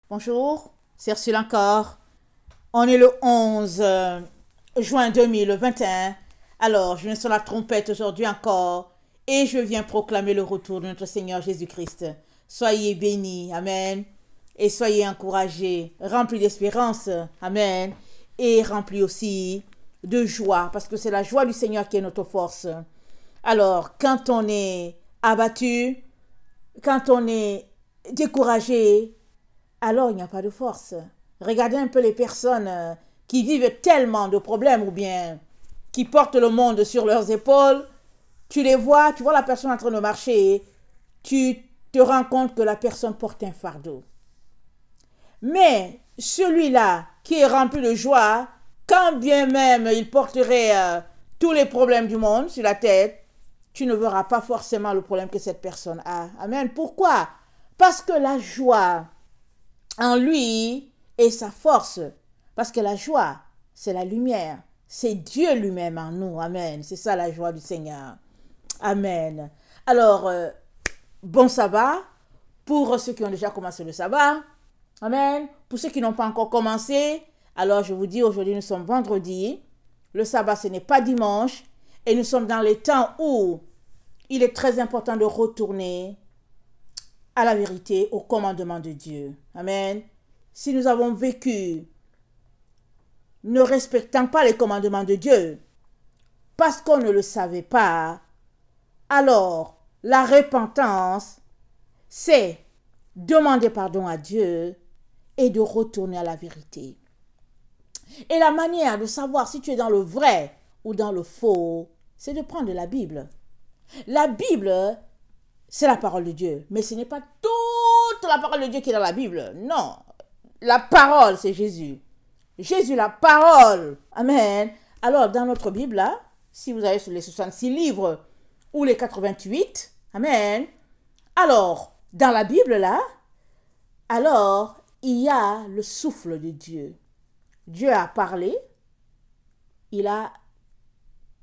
Bonjour, c'est Ursule encore. On est le 11 juin 2021. Alors, je viens sur la trompette aujourd'hui encore et je viens proclamer le retour de notre Seigneur Jésus-Christ. Soyez bénis, amen, et soyez encouragés, remplis d'espérance, amen, et remplis aussi de joie, parce que c'est la joie du Seigneur qui est notre force. Alors, quand on est abattu, quand on est découragé, alors il n'y a pas de force. Regardez un peu les personnes qui vivent tellement de problèmes ou bien qui portent le monde sur leurs épaules. Tu les vois, tu vois la personne en train de marcher, tu te rends compte que la personne porte un fardeau. Mais celui-là qui est rempli de joie, quand bien même il porterait tous les problèmes du monde sur la tête, tu ne verras pas forcément le problème que cette personne a. Amen. Pourquoi? Parce que la joie en lui est sa force. Parce que la joie, c'est la lumière. C'est Dieu lui-même en nous. Amen. C'est ça la joie du Seigneur. Amen. Alors, bon sabbat pour ceux qui ont déjà commencé le sabbat. Amen. Pour ceux qui n'ont pas encore commencé, alors je vous dis, aujourd'hui nous sommes vendredi. Le sabbat, ce n'est pas dimanche. Et nous sommes dans les temps où il est très important de retourner à la vérité, au commandement de Dieu. Amen. Si nous avons vécu ne respectant pas les commandements de Dieu, parce qu'on ne le savait pas, alors la repentance, c'est demander pardon à Dieu et de retourner à la vérité. Et la manière de savoir si tu es dans le vrai ou dans le faux, c'est de prendre la Bible. La Bible, c'est la parole de Dieu. Mais ce n'est pas toute la parole de Dieu qui est dans la Bible. Non. La parole, c'est Jésus. Jésus, la parole. Amen. Alors, dans notre Bible, là, si vous avez sur les 66 livres ou les 88, amen. Alors, dans la Bible, là, alors, il y a le souffle de Dieu. Dieu a parlé. Il a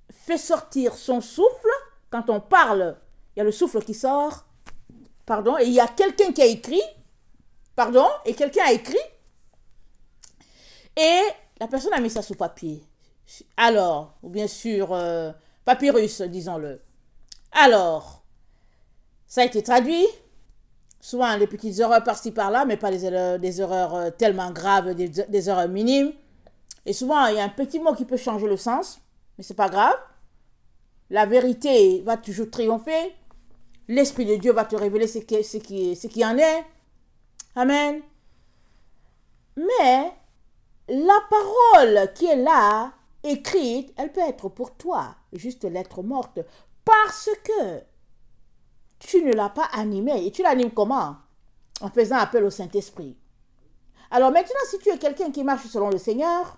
fait sortir son souffle. Quand on parle, il y a le souffle qui sort, pardon, et il y a quelqu'un qui a écrit, pardon, et quelqu'un a écrit, et la personne a mis ça sous papier. Alors, ou bien sur papyrus, disons-le. Alors, ça a été traduit, souvent des petites erreurs par-ci par-là, mais pas des erreurs tellement graves, des erreurs minimes. Et souvent, il y a un petit mot qui peut changer le sens, mais c'est pas grave. La vérité va toujours triompher. L'Esprit de Dieu va te révéler ce qui en est. Amen. Mais la parole qui est là, écrite, elle peut être pour toi juste lettre morte. Parce que tu ne l'as pas animée. Et tu l'animes comment? En faisant appel au Saint-Esprit. Alors maintenant, si tu es quelqu'un qui marche selon le Seigneur,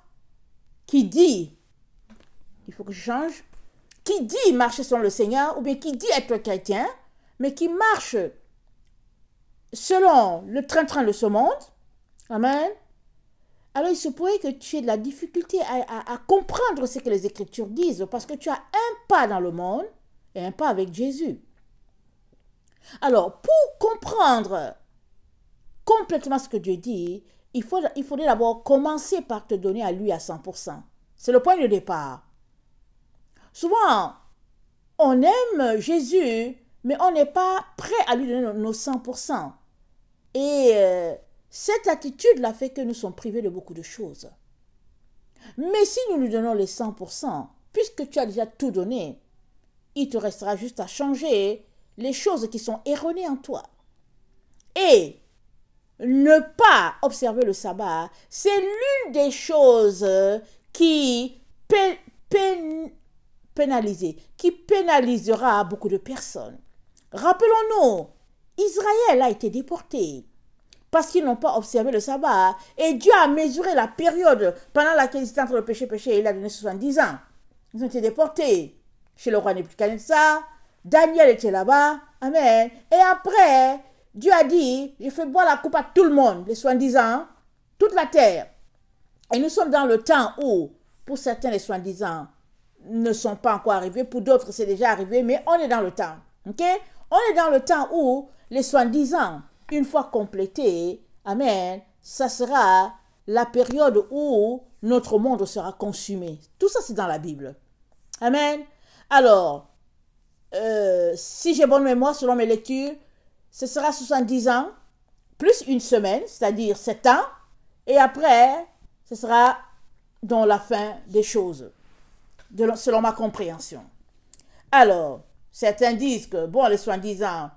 qui dit, il faut que je change, qui dit marcher selon le Seigneur, ou bien qui dit être chrétien, mais qui marche selon le train-train de ce monde, amen, alors il se pourrait que tu aies de la difficulté à comprendre ce que les Écritures disent, parce que tu as un pas dans le monde et un pas avec Jésus. Alors, pour comprendre complètement ce que Dieu dit, il faudrait d'abord commencer par te donner à lui à 100%. C'est le point de départ. Souvent, on aime Jésus, mais on n'est pas prêt à lui donner nos 100%. Et cette attitude-là fait que nous sommes privés de beaucoup de choses. Mais si nous lui donnons les 100%, puisque tu as déjà tout donné, il te restera juste à changer les choses qui sont erronées en toi. Et ne pas observer le sabbat, c'est l'une des choses qui pénalisera beaucoup de personnes. Rappelons-nous, Israël a été déporté parce qu'ils n'ont pas observé le sabbat. Et Dieu a mesuré la période pendant laquelle ils étaient en train de pécher, et il a donné 70 ans. Ils ont été déportés chez le roi Nebuchadnezzar. Daniel était là-bas. Amen. Et après, Dieu a dit, je fais boire la coupe à tout le monde, les 70 ans, toute la terre. Et nous sommes dans le temps où, pour certains, les 70 ans ne sont pas encore arrivés. Pour d'autres, c'est déjà arrivé, mais on est dans le temps. Ok? On est dans le temps où les 70 ans, une fois complétés, amen, ça sera la période où notre monde sera consumé. Tout ça, c'est dans la Bible. Amen. Alors, si j'ai bonne mémoire, selon mes lectures, ce sera 70 ans, plus une semaine, c'est-à-dire 7 ans, et après, ce sera dans la fin des choses, selon ma compréhension. Alors, certains disent que, bon, les 70 ans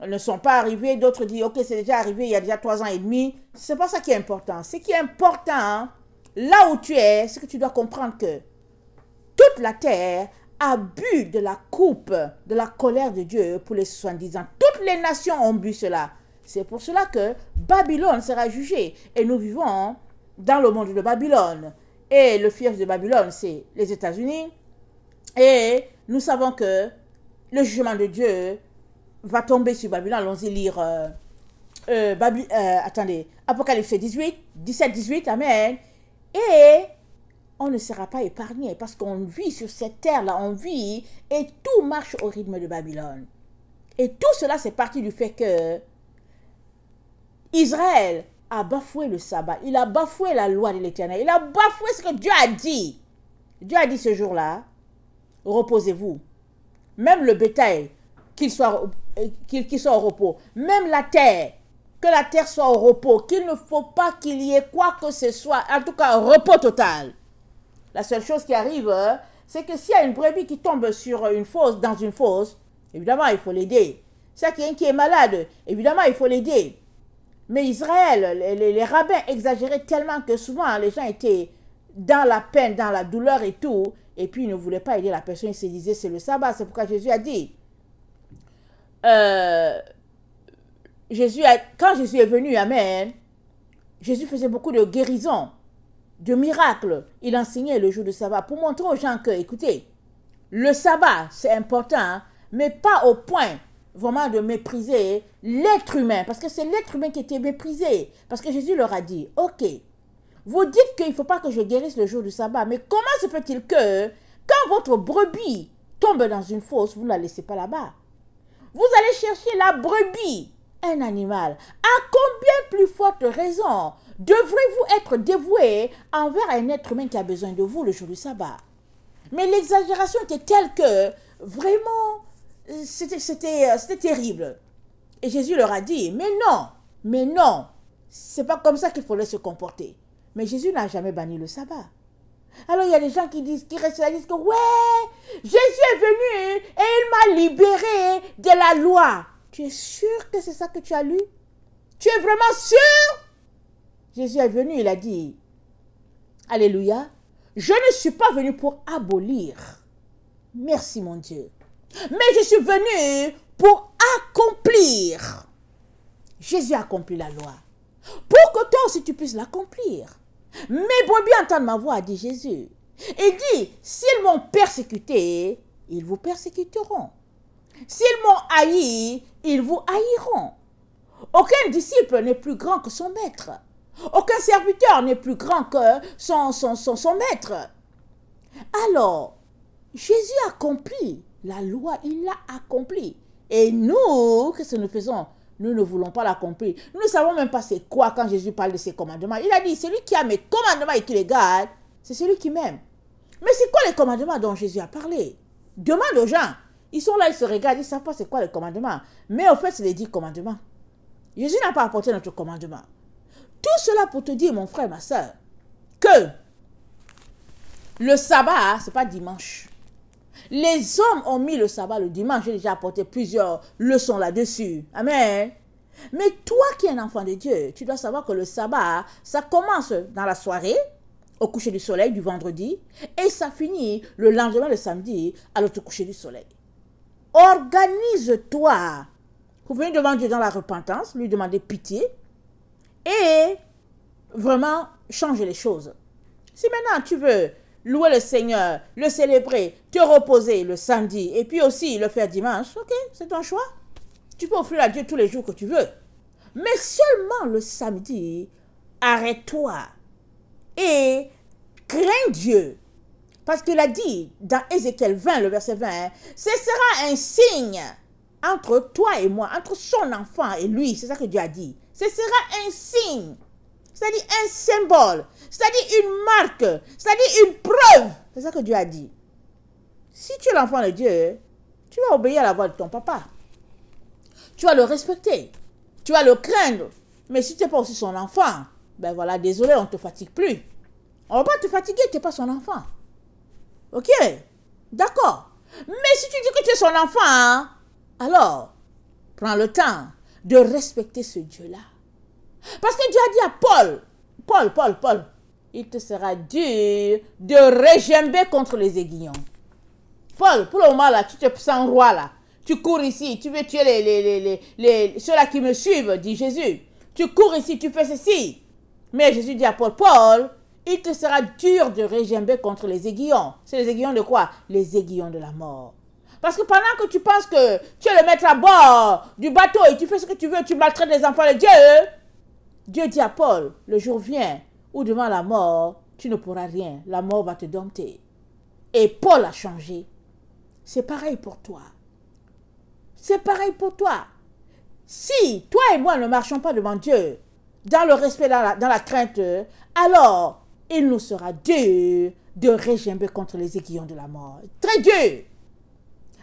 ne sont pas arrivés, d'autres disent, ok, c'est déjà arrivé il y a déjà 3 ans et demi. C'est pas ça qui est important. Ce qui est important, là où tu es, c'est que tu dois comprendre que toute la terre a bu de la coupe de la colère de Dieu pour les 70 ans. Toutes les nations ont bu cela. C'est pour cela que Babylone sera jugée. Et nous vivons dans le monde de Babylone. Et le fief de Babylone, c'est les États-Unis. Et nous savons que le jugement de Dieu va tomber sur Babylone. Allons-y lire attendez, Apocalypse 18, 17, 18, amen. Et on ne sera pas épargné parce qu'on vit sur cette terre-là, on vit et tout marche au rythme de Babylone. Et tout cela, c'est parti du fait que Israël a bafoué le sabbat, il a bafoué la loi de l'Éternel, il a bafoué ce que Dieu a dit. Dieu a dit ce jour-là, reposez-vous. Même le bétail, qu'il soit au repos, même la terre, que la terre soit au repos, qu'il ne faut pas qu'il y ait quoi que ce soit, en tout cas repos total. La seule chose qui arrive, c'est que s'il y a une brebis qui tombe sur une fosse, dans une fosse, évidemment, il faut l'aider. S'il y a quelqu'un qui est malade, évidemment, il faut l'aider. Mais Israël, les rabbins exagéraient tellement que souvent, les gens étaient dans la peine, dans la douleur et tout, et puis ils ne voulaient pas aider la personne, ils se disaient, c'est le sabbat. C'est pourquoi Jésus a dit, quand Jésus est venu, amen, Jésus faisait beaucoup de guérisons, de miracles. Il enseignait le jour du sabbat pour montrer aux gens que, écoutez, le sabbat, c'est important, mais pas au point vraiment de mépriser l'être humain, parce que c'est l'être humain qui était méprisé. Parce que Jésus leur a dit, ok, vous dites qu'il ne faut pas que je guérisse le jour du sabbat, mais comment se fait-il que quand votre brebis tombe dans une fosse, vous ne la laissez pas là-bas? Vous allez chercher la brebis, un animal. À combien plus forte raison devrez-vous être dévoué envers un être humain qui a besoin de vous le jour du sabbat? Mais l'exagération était telle que vraiment, c'était terrible. Et Jésus leur a dit, mais non, c'est pas comme ça qu'il fallait se comporter. Mais Jésus n'a jamais banni le sabbat. Alors il y a des gens qui restent là, disent que ouais, Jésus est venu et il m'a libéré de la loi. Tu es sûr que c'est ça que tu as lu? Tu es vraiment sûr? Jésus est venu, il a dit, alléluia, je ne suis pas venu pour abolir. Merci mon Dieu. Mais je suis venu pour accomplir. Jésus a accompli la loi. Pour que toi aussi tu puisses l'accomplir. Mes brebis entendent ma voix, dit Jésus. Il dit, s'ils m'ont persécuté, ils vous persécuteront. S'ils m'ont haï, ils vous haïront. Aucun disciple n'est plus grand que son maître. Aucun serviteur n'est plus grand que son maître. Alors, Jésus accomplit la loi, il l'a accomplie. Et nous, qu'est-ce que nous faisons? Nous ne voulons pas l'accomplir. Nous ne savons même pas c'est quoi quand Jésus parle de ses commandements. Il a dit, celui qui a mes commandements et qui les garde, c'est celui qui m'aime. Mais c'est quoi les commandements dont Jésus a parlé? Demande aux gens. Ils sont là, ils se regardent, ils ne savent pas c'est quoi les commandements. Mais au fait, c'est les 10 commandements. Jésus n'a pas apporté notre commandement. Tout cela pour te dire, mon frère, ma soeur, que le sabbat, ce n'est pas dimanche. Les hommes ont mis le sabbat le dimanche. J'ai déjà apporté plusieurs leçons là-dessus. Amen. Mais toi qui es un enfant de Dieu, tu dois savoir que le sabbat, ça commence dans la soirée, au coucher du soleil du vendredi, et ça finit le lendemain, le samedi, à l'autre coucher du soleil. Organise-toi pour venir devant Dieu dans la repentance, lui demander pitié, et vraiment changer les choses. Si maintenant tu veux louer le Seigneur, le célébrer, te reposer le samedi et puis aussi le faire dimanche, ok, c'est ton choix. Tu peux offrir à Dieu tous les jours que tu veux. Mais seulement le samedi, arrête-toi et crains Dieu. Parce qu'il a dit dans Ézéchiel 20, le verset 20, ce sera un signe entre toi et moi, entre son enfant et lui. C'est ça que Dieu a dit. Ce sera un signe c'est-à-dire un symbole, c'est-à-dire une marque, c'est-à-dire une preuve. C'est ça que Dieu a dit. Si tu es l'enfant de Dieu, tu vas obéir à la voix de ton papa. Tu vas le respecter. Tu vas le craindre. Mais si tu n'es pas aussi son enfant, ben voilà, désolé, on ne te fatigue plus. On ne va pas te fatiguer, tu n'es pas son enfant. Ok? D'accord. Mais si tu dis que tu es son enfant, alors, prends le temps de respecter ce Dieu-là. Parce que Dieu a dit à Paul, il te sera dur de régimber contre les aiguillons. Paul, pour le moment là, tu te sens roi là. Tu cours ici, tu veux tuer ceux-là qui me suivent, dit Jésus. Tu cours ici, tu fais ceci. Mais Jésus dit à Paul, il te sera dur de régimber contre les aiguillons. C'est les aiguillons de quoi? Les aiguillons de la mort. Parce que pendant que tu penses que tu es le maître à bord du bateau et tu fais ce que tu veux, tu maltraites les enfants de Dieu, Dieu dit à Paul, le jour vient où devant la mort, tu ne pourras rien. La mort va te dompter. Et Paul a changé. C'est pareil pour toi. C'est pareil pour toi. Si toi et moi ne marchons pas devant Dieu, dans le respect, dans la crainte, alors il nous sera dur de régimber contre les aiguillons de la mort. Très dur.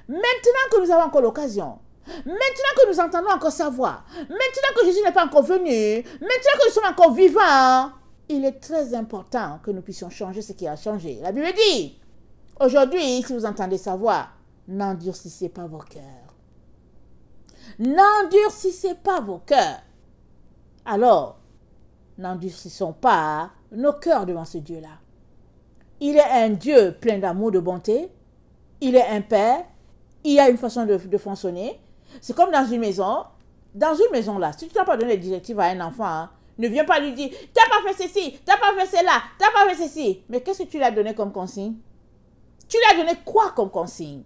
Maintenant que nous avons encore l'occasion, maintenant que nous entendons encore sa voix, maintenant que Jésus n'est pas encore venu, maintenant que nous sommes encore vivants, il est très important que nous puissions changer ce qui a changé. La Bible dit, aujourd'hui, si vous entendez sa voix, n'endurcissez pas vos cœurs. N'endurcissez pas vos cœurs. Alors, n'endurcissons pas nos cœurs devant ce Dieu-là. Il est un Dieu plein d'amour, de bonté. Il est un Père. Il y a une façon de fonctionner. C'est comme dans une maison. Dans une maison là, si tu n'as pas donné des directives à un enfant, hein, ne viens pas lui dire, tu n'as pas fait ceci, tu n'as pas fait cela, tu n'as pas fait ceci. Mais qu'est-ce que tu lui as donné comme consigne? Tu lui as donné quoi comme consigne?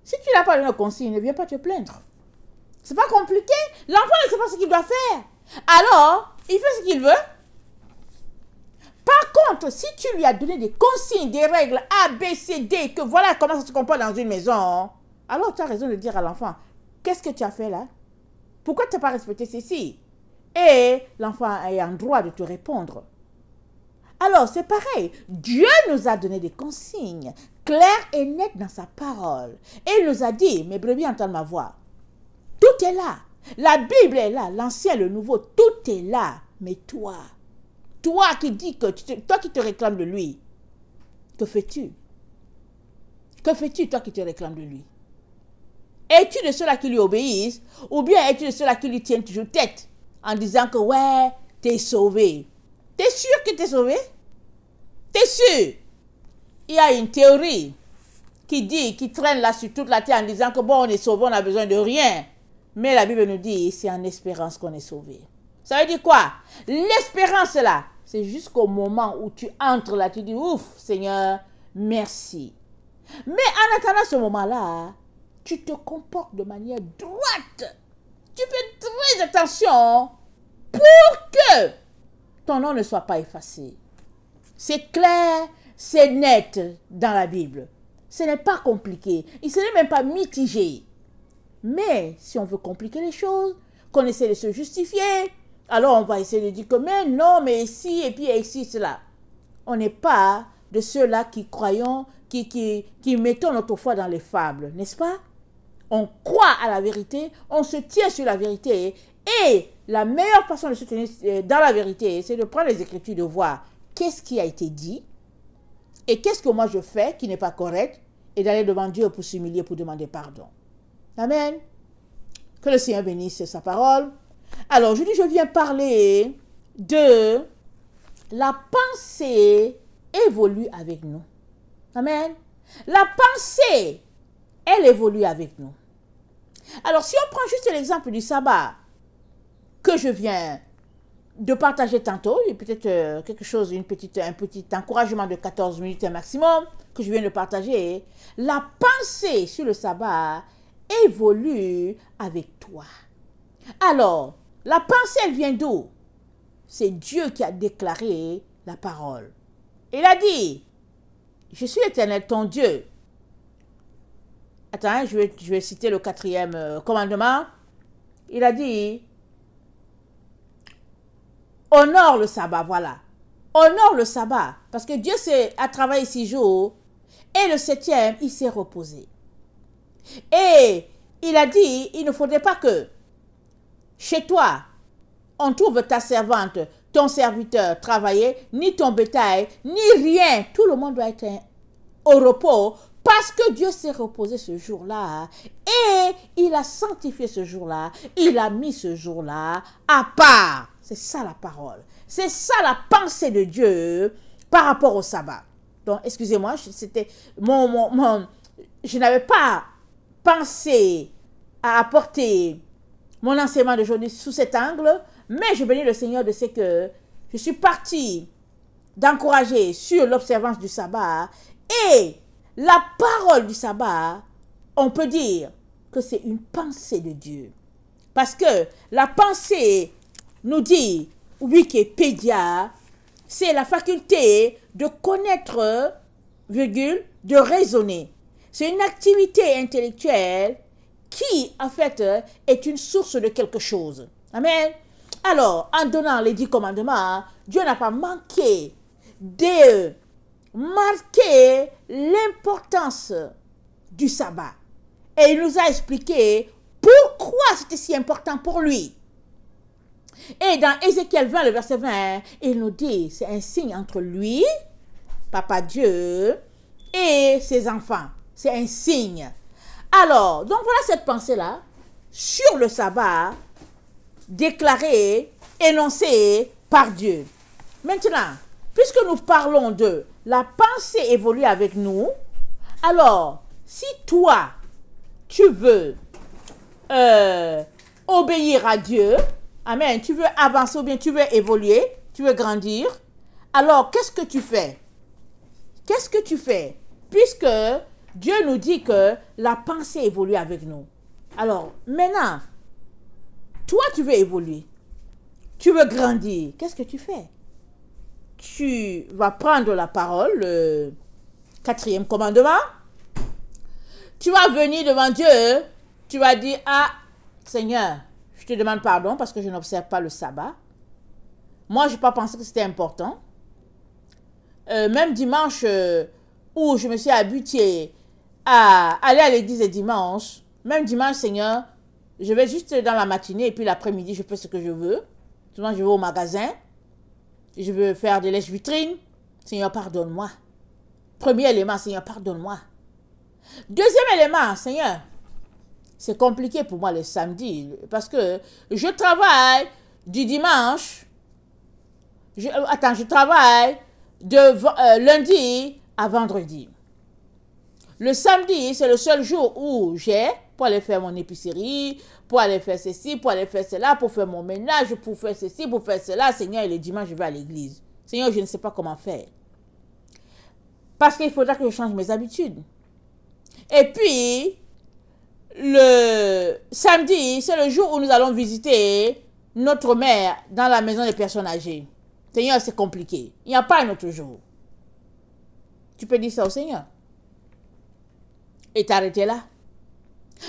Si tu n'as pas donné de consigne, ne viens pas te plaindre. C'est pas compliqué. L'enfant ne sait pas ce qu'il doit faire. Alors, il fait ce qu'il veut. Par contre, si tu lui as donné des consignes, des règles A, B, C, D, que voilà comment ça se comporte dans une maison, alors tu as raison de dire à l'enfant, qu'est-ce que tu as fait là? Pourquoi tu n'as pas respecté ceci? Et l'enfant a un droit de te répondre. Alors, c'est pareil. Dieu nous a donné des consignes claires et nettes dans sa parole. Et il nous a dit, mes brebis entendent ma voix. Tout est là. La Bible est là. L'Ancien, le Nouveau, tout est là. Mais toi qui dis que, toi qui te réclames de lui, que fais-tu? Que fais-tu, toi qui te réclames de lui? Es-tu de ceux-là qui lui obéissent? Ou bien es-tu de ceux-là qui lui tiennent toujours tête en disant que, ouais, t'es sauvé? T'es sûr que t'es sauvé? T'es sûr? Il y a une théorie qui traîne là sur toute la terre en disant que bon, on est sauvé, on n'a besoin de rien. Mais la Bible nous dit, c'est en espérance qu'on est sauvé. Ça veut dire quoi? L'espérance là, c'est jusqu'au moment où tu entres là, tu dis, ouf, Seigneur, merci. Mais en attendant ce moment-là, tu te comportes de manière droite. Tu fais très attention pour que ton nom ne soit pas effacé. C'est clair, c'est net dans la Bible. Ce n'est pas compliqué. Ce n'est même pas mitigé. Mais si on veut compliquer les choses, qu'on essaie de se justifier, alors on va essayer de dire que mais non, mais si, et puis ici, cela. On n'est pas de ceux-là qui croyons, qui mettons notre foi dans les fables, n'est-ce pas? On croit à la vérité, on se tient sur la vérité. Et la meilleure façon de se tenir dans la vérité, c'est de prendre les Écritures, de voir qu'est-ce qui a été dit et qu'est-ce que moi je fais qui n'est pas correct et d'aller devant Dieu pour s'humilier, pour demander pardon. Amen. Que le Seigneur bénisse sa parole. Alors, aujourd'hui, je viens parler de la pensée évolue avec nous. Amen. La pensée, elle évolue avec nous. Alors, si on prend juste l'exemple du sabbat que je viens de partager tantôt, peut-être quelque chose, un petit encouragement de 14 minutes un maximum que je viens de partager, la pensée sur le sabbat évolue avec toi. Alors, la pensée, elle vient d'où? C'est Dieu qui a déclaré la parole. Il a dit, je suis l'Éternel, ton Dieu. Attends, je vais citer le 4e commandement. Il a dit, honore le sabbat, voilà. Honore le sabbat, parce que Dieu a travaillé 6 jours, et le 7e, il s'est reposé. Et il a dit, il ne faudrait pas que chez toi, on trouve ta servante, ton serviteur travailler, ni ton bétail, ni rien. Tout le monde doit être au repos parce que Dieu s'est reposé ce jour-là et il a sanctifié ce jour-là. Il a mis ce jour-là à part. C'est ça la parole. C'est ça la pensée de Dieu par rapport au sabbat. Donc, excusez-moi, c'était je n'avais pas pensé à apporter mon enseignement d'aujourd'hui sous cet angle, mais je bénis le Seigneur de ce que je suis partie d'encourager sur l'observance du sabbat et la parole du sabbat, on peut dire que c'est une pensée de Dieu. Parce que la pensée nous dit, Wikipédia, c'est la faculté de connaître, de raisonner. C'est une activité intellectuelle qui, en fait, est une source de quelque chose. Amen. Alors, en donnant les 10 commandements, Dieu n'a pas manqué de marquer l'importance du sabbat. Et il nous a expliqué pourquoi c'était si important pour lui. Et dans Ézéchiel 20, le verset 20, il nous dit, c'est un signe entre lui, Papa Dieu, et ses enfants. C'est un signe. Alors, donc voilà cette pensée-là sur le sabbat, déclarée, énoncée par Dieu. Maintenant, puisque nous parlons de la pensée évolue avec nous, alors, si toi, tu veux obéir à Dieu, amen, tu veux avancer ou bien tu veux évoluer, tu veux grandir, alors qu'est-ce que tu fais? Qu'est-ce que tu fais? Puisque Dieu nous dit que la pensée évolue avec nous. Alors, maintenant, toi, tu veux évoluer. Tu veux grandir. Qu'est-ce que tu fais? Tu vas prendre la parole, le 4e commandement. Tu vas venir devant Dieu. Tu vas dire, ah, Seigneur, je te demande pardon parce que je n'observe pas le sabbat. Moi, je n'ai pas pensé que c'était important. Même dimanche, où je me suis habituée à aller à l'église le dimanche, même dimanche, Seigneur, je vais juste dans la matinée et puis l'après-midi, je fais ce que je veux. Souvent, je vais au magasin. Je veux faire des lèche-vitrines. Seigneur, pardonne-moi. Premier élément, Seigneur, pardonne-moi. Deuxième élément, Seigneur, c'est compliqué pour moi le samedi parce que je travaille du dimanche. Je travaille de lundi à vendredi. Le samedi, c'est le seul jour où j'ai pour aller faire mon épicerie, pour aller faire ceci, pour aller faire cela, pour faire mon ménage, pour faire ceci, pour faire cela. Seigneur, et le dimanche, je vais à l'église. Seigneur, je ne sais pas comment faire. Parce qu'il faudra que je change mes habitudes. Et puis, le samedi, c'est le jour où nous allons visiter notre mère dans la maison des personnes âgées. Seigneur, c'est compliqué. Il n'y a pas un autre jour. Tu peux dire ça au Seigneur. Et t'arrêter là.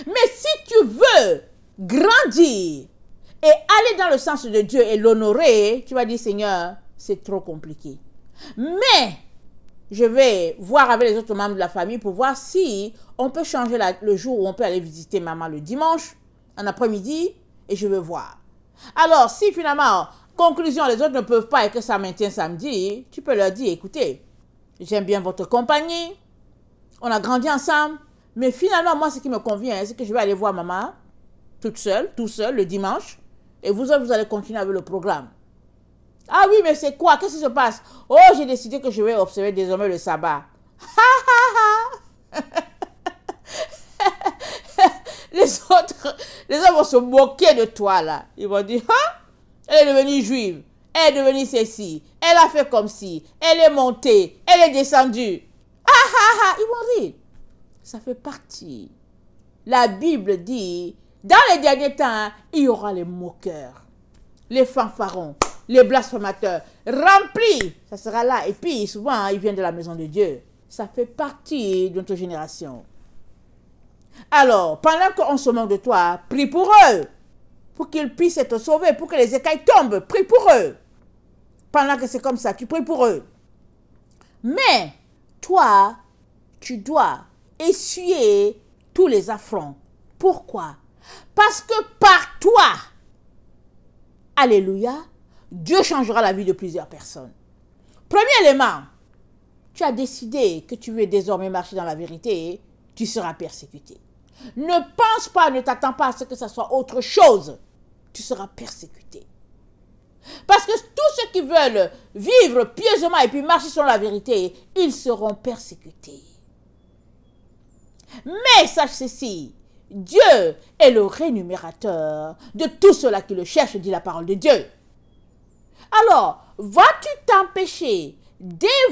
Mais si tu veux grandir et aller dans le sens de Dieu et l'honorer, tu vas dire, Seigneur, c'est trop compliqué. Mais je vais voir avec les autres membres de la famille pour voir si on peut changer le jour où on peut aller visiter maman le dimanche, en après-midi, et je vais voir. Alors, si finalement, conclusion, les autres ne peuvent pas et que ça maintient samedi, tu peux leur dire, écoutez, j'aime bien votre compagnie, on a grandi ensemble, mais finalement, moi, ce qui me convient, c'est que je vais aller voir maman, toute seule, tout seul, le dimanche, et vous autres, vous allez continuer avec le programme. Ah oui, mais c'est quoi? Qu'est-ce qui se passe? Oh, j'ai décidé que je vais observer désormais le sabbat. Les autres vont se moquer de toi, là. Ils vont dire, ah, elle est devenue juive, elle est devenue ceci, elle a fait comme ci, elle est montée, elle est descendue. Ils vont rire. Ça fait partie. La Bible dit, dans les derniers temps, il y aura les moqueurs, les fanfarons, les blasphémateurs, remplis. Ça sera là. Et puis, souvent, ils viennent de la maison de Dieu. Ça fait partie de notre génération. Alors, pendant qu'on se moque de toi, prie pour eux, pour qu'ils puissent être sauvés, pour que les écailles tombent. Prie pour eux. pendant que c'est comme ça, tu pries pour eux. Mais toi, tu dois essuyer tous les affronts. Pourquoi? Parce que par toi, alléluia, Dieu changera la vie de plusieurs personnes. Premier élément, tu as décidé que tu veux désormais marcher dans la vérité, tu seras persécuté. Ne pense pas, ne t'attends pas à ce que ça soit autre chose. Tu seras persécuté. Parce que tous ceux qui veulent vivre pieusement et puis marcher sur la vérité, ils seront persécutés. Mais sache ceci, Dieu est le rémunérateur de tout cela qui le cherche, dit la parole de Dieu. Alors, vas-tu t'empêcher d'évoluer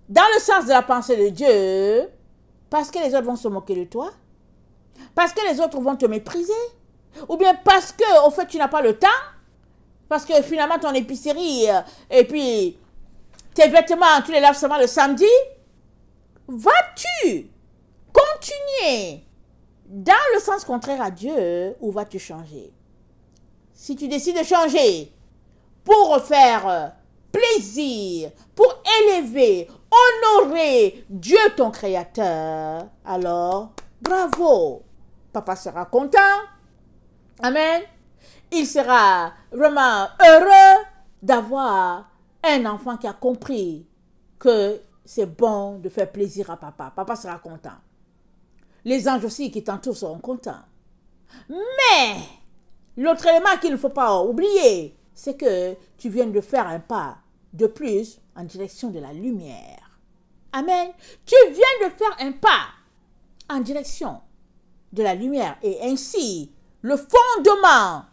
dans le sens de la pensée de Dieu parce que les autres vont se moquer de toi? Parce que les autres vont te mépriser? Ou bien parce que, au fait, tu n'as pas le temps? Parce que finalement, ton épicerie et puis tes vêtements, tu les laves seulement le samedi? Vas-tu continuer dans le sens contraire à Dieu ou vas-tu changer? Si tu décides de changer pour faire plaisir, pour élever, honorer Dieu ton Créateur, alors bravo, papa sera content. Amen. Il sera vraiment heureux d'avoir un enfant qui a compris que c'est bon de faire plaisir à papa. Papa sera content. Les anges aussi qui t'entourent seront contents. Mais l'autre élément qu'il ne faut pas oublier, c'est que tu viens de faire un pas de plus en direction de la lumière. Amen. Tu viens de faire un pas en direction de la lumière. Et ainsi, le fondement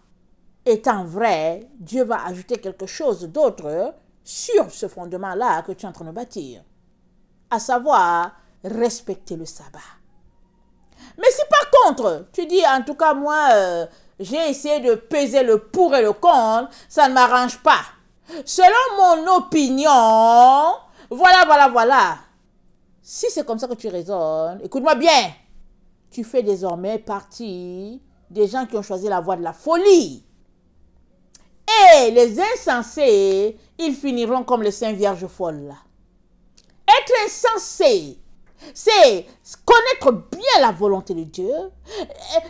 étant vrai, Dieu va ajouter quelque chose d'autre sur ce fondement-là que tu es en train de bâtir. À savoir, respecter le sabbat. Mais si par contre, tu dis, en tout cas, moi, j'ai essayé de peser le pour et le contre, ça ne m'arrange pas. Selon mon opinion, voilà. Si c'est comme ça que tu raisonnes, écoute-moi bien, tu fais désormais partie des gens qui ont choisi la voie de la folie. Et les insensés, ils finiront comme les saintes vierges folles. Être insensé, c'est connaître bien la volonté de Dieu,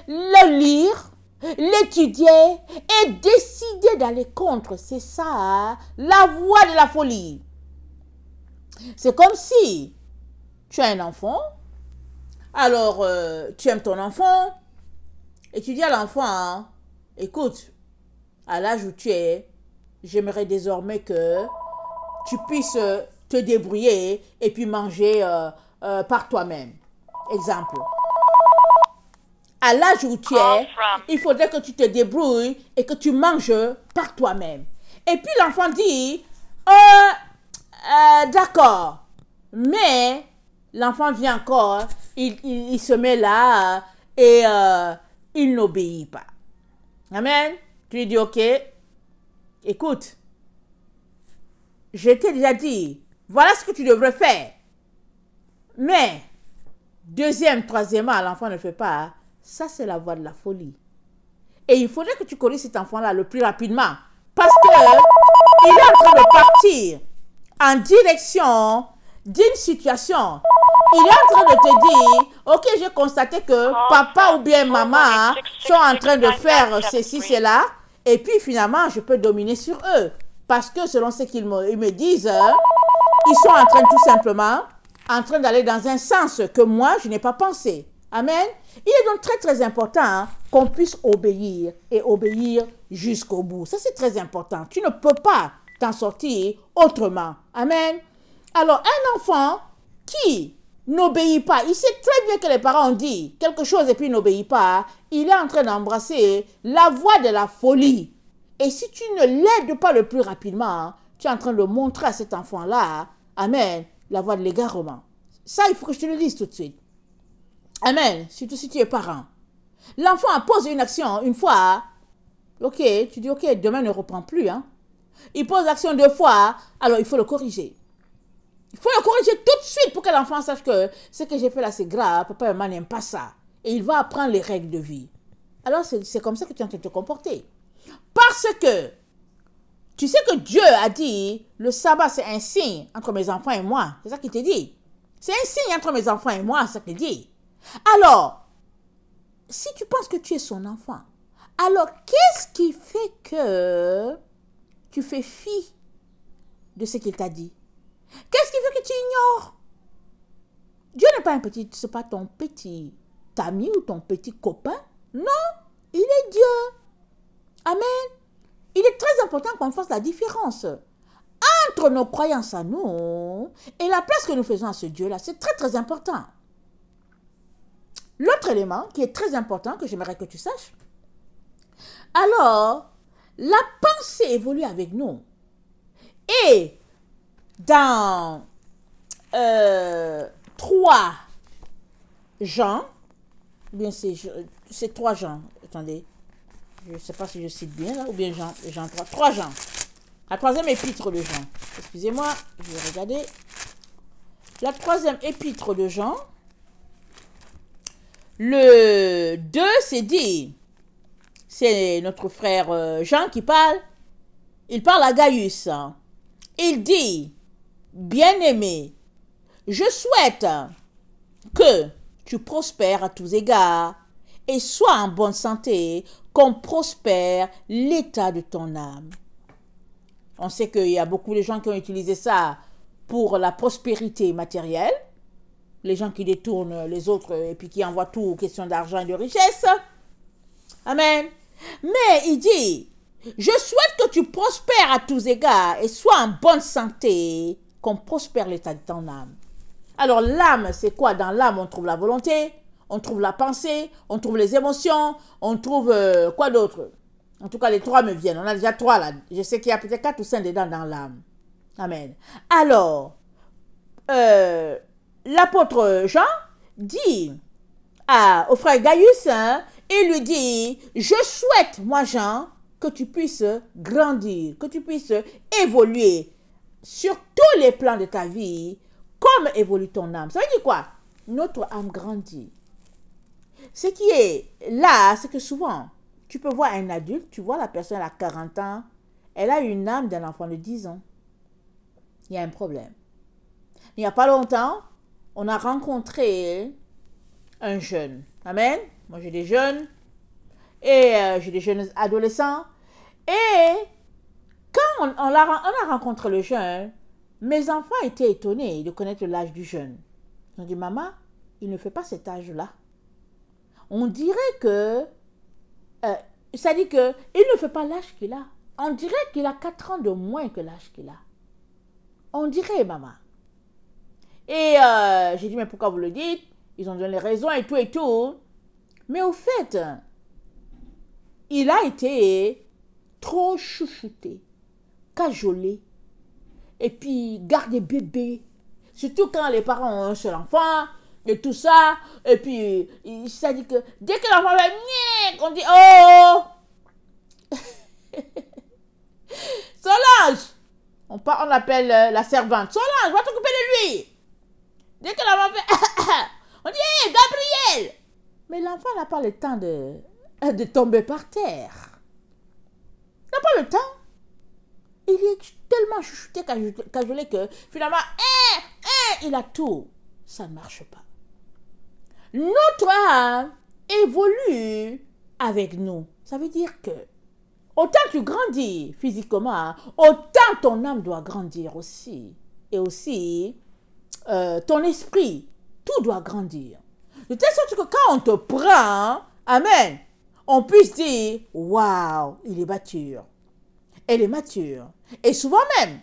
le lire, l'étudier et décider d'aller contre. C'est ça, la voie de la folie. C'est comme si tu as un enfant, alors tu aimes ton enfant et tu dis à l'enfant, écoute, à l'âge où tu es, j'aimerais désormais que tu puisses te débrouiller et puis manger par toi-même. Exemple. À l'âge où tu es, il faudrait que tu te débrouilles et que tu manges par toi-même. Et puis l'enfant dit, d'accord. Mais l'enfant vient encore, il se met là et il n'obéit pas. Amen. Tu lui dis, ok, écoute, je t'ai déjà dit, voilà ce que tu devrais faire. Mais, deuxième, troisièmement, l'enfant ne fait pas. Ça, c'est la voie de la folie. Et il faudrait que tu corriges cet enfant-là le plus rapidement. Parce que il est en train de partir en direction d'une situation. Il est en train de te dire, ok, j'ai constaté que papa ou bien maman sont en train de faire ceci, cela. Et puis finalement, je peux dominer sur eux. Parce que selon ce qu'ils me disent, ils sont en train tout simplement, en train d'aller dans un sens que moi, je n'ai pas pensé. Amen. Il est donc très très important qu'on puisse obéir et obéir jusqu'au bout. Ça, c'est très important. Tu ne peux pas t'en sortir autrement. Amen. Alors, un enfant qui n'obéit pas, il sait très bien que les parents ont dit quelque chose et puis il n'obéit pas, il est en train d'embrasser la voie de la folie. Et si tu ne l'aides pas le plus rapidement, tu es en train de montrer à cet enfant-là, amen, la voie de l'égarement. Ça, il faut que je te le dise tout de suite. Amen, surtout si tu es parent. L'enfant a posé une action une fois, ok, tu dis ok, demain ne reprend plus. Hein. Il pose l'action deux fois, alors il faut le corriger. Il faut le corriger tout de suite pour que l'enfant sache que ce que j'ai fait là c'est grave, papa et maman n'aiment pas ça. Et il va apprendre les règles de vie. Alors c'est comme ça que tu es en train de te comporter. Parce que Tu sais que Dieu a dit, le sabbat c'est un signe entre mes enfants et moi. C'est ça qu'il te dit. C'est un signe entre mes enfants et moi, c'est ça qu'il dit. Alors, si tu penses que tu es son enfant, alors qu'est-ce qui fait que tu fais fi de ce qu'il t'a dit? Qu'est-ce qui fait que tu ignores? Dieu n'est pas un petit, c'est pas ton petit ami ou ton petit copain. Non, il est Dieu. Amen. Il est très important qu'on fasse la différence entre nos croyances à nous et la place que nous faisons à ce Dieu-là. C'est très, très important. L'autre élément qui est très important, que j'aimerais que tu saches, alors, la pensée évolue avec nous. Et dans 3 Jean, bien c'est 3 Jean, attendez, je ne sais pas si je cite bien là, ou bien Jean 3 Jean, la 3e épître de Jean, excusez-moi, je vais regarder, la 3e épître de Jean, le 2, c'est dit, c'est notre frère Jean qui parle, il parle à Gaius, il dit, bien-aimé, je souhaite que tu prospères à tous égards et sois en bonne santé, comme prospère l'état de ton âme. On sait qu'il y a beaucoup de gens qui ont utilisé ça pour la prospérité matérielle, les gens qui détournent les autres et puis qui envoient tout aux questions d'argent et de richesse. Amen. Mais il dit, je souhaite que tu prospères à tous égards et sois en bonne santé, comme prospère l'état de ton âme. Alors l'âme, c'est quoi? Dans l'âme, on trouve la volonté, on trouve la pensée, on trouve les émotions, on trouve quoi d'autre? En tout cas, les 3 me viennent. On a déjà 3 là. Je sais qu'il y a peut-être 4 ou 5 dedans dans l'âme. Amen. Alors, l'apôtre Jean dit au frère Gaius, il lui dit, je souhaite, moi Jean, que tu puisses grandir, que tu puisses évoluer sur tous les plans de ta vie, comme évolue ton âme. Ça veut dire quoi? Notre âme grandit. Ce qui est là, c'est que souvent, tu peux voir un adulte, tu vois la personne, elle a 40 ans, elle a une âme d'un enfant de 10 ans. Il y a un problème. Il n'y a pas longtemps, on a rencontré un jeune. Amen. Moi, j'ai des jeunes et j'ai des jeunes adolescents. Et quand on a rencontré le jeune, mes enfants étaient étonnés de connaître l'âge du jeune. Ils ont dit, maman, il ne fait pas cet âge-là. On dirait que, ça dit que il ne fait pas l'âge qu'il a. On dirait qu'il a 4 ans de moins que l'âge qu'il a. On dirait, maman. Et j'ai dit, mais pourquoi vous le dites? Ils ont donné les raisons et tout et tout. Mais au fait, il a été trop chouchouté, cajolé, et puis gardé bébé. Surtout quand les parents ont un seul enfant, et tout ça. Et puis, ça dit que dès que l'enfant va venir, on dit, oh Solange, on appelle la servante, Solange, va t'occuper de lui. Dès que l'enfant fait, on dit, hey, Gabriel. Mais l'enfant n'a pas le temps de tomber par terre. Il n'a pas le temps. Il est tellement chuchoté, cajolé que finalement, il a tout. Ça ne marche pas. Notre âme évolue avec nous. Ça veut dire que autant tu grandis physiquement, autant ton âme doit grandir aussi. Et aussi, ton esprit, tout doit grandir. De telle sorte que quand on te prend, amen, on puisse dire, waouh, il est mature. Elle est mature. Et souvent même,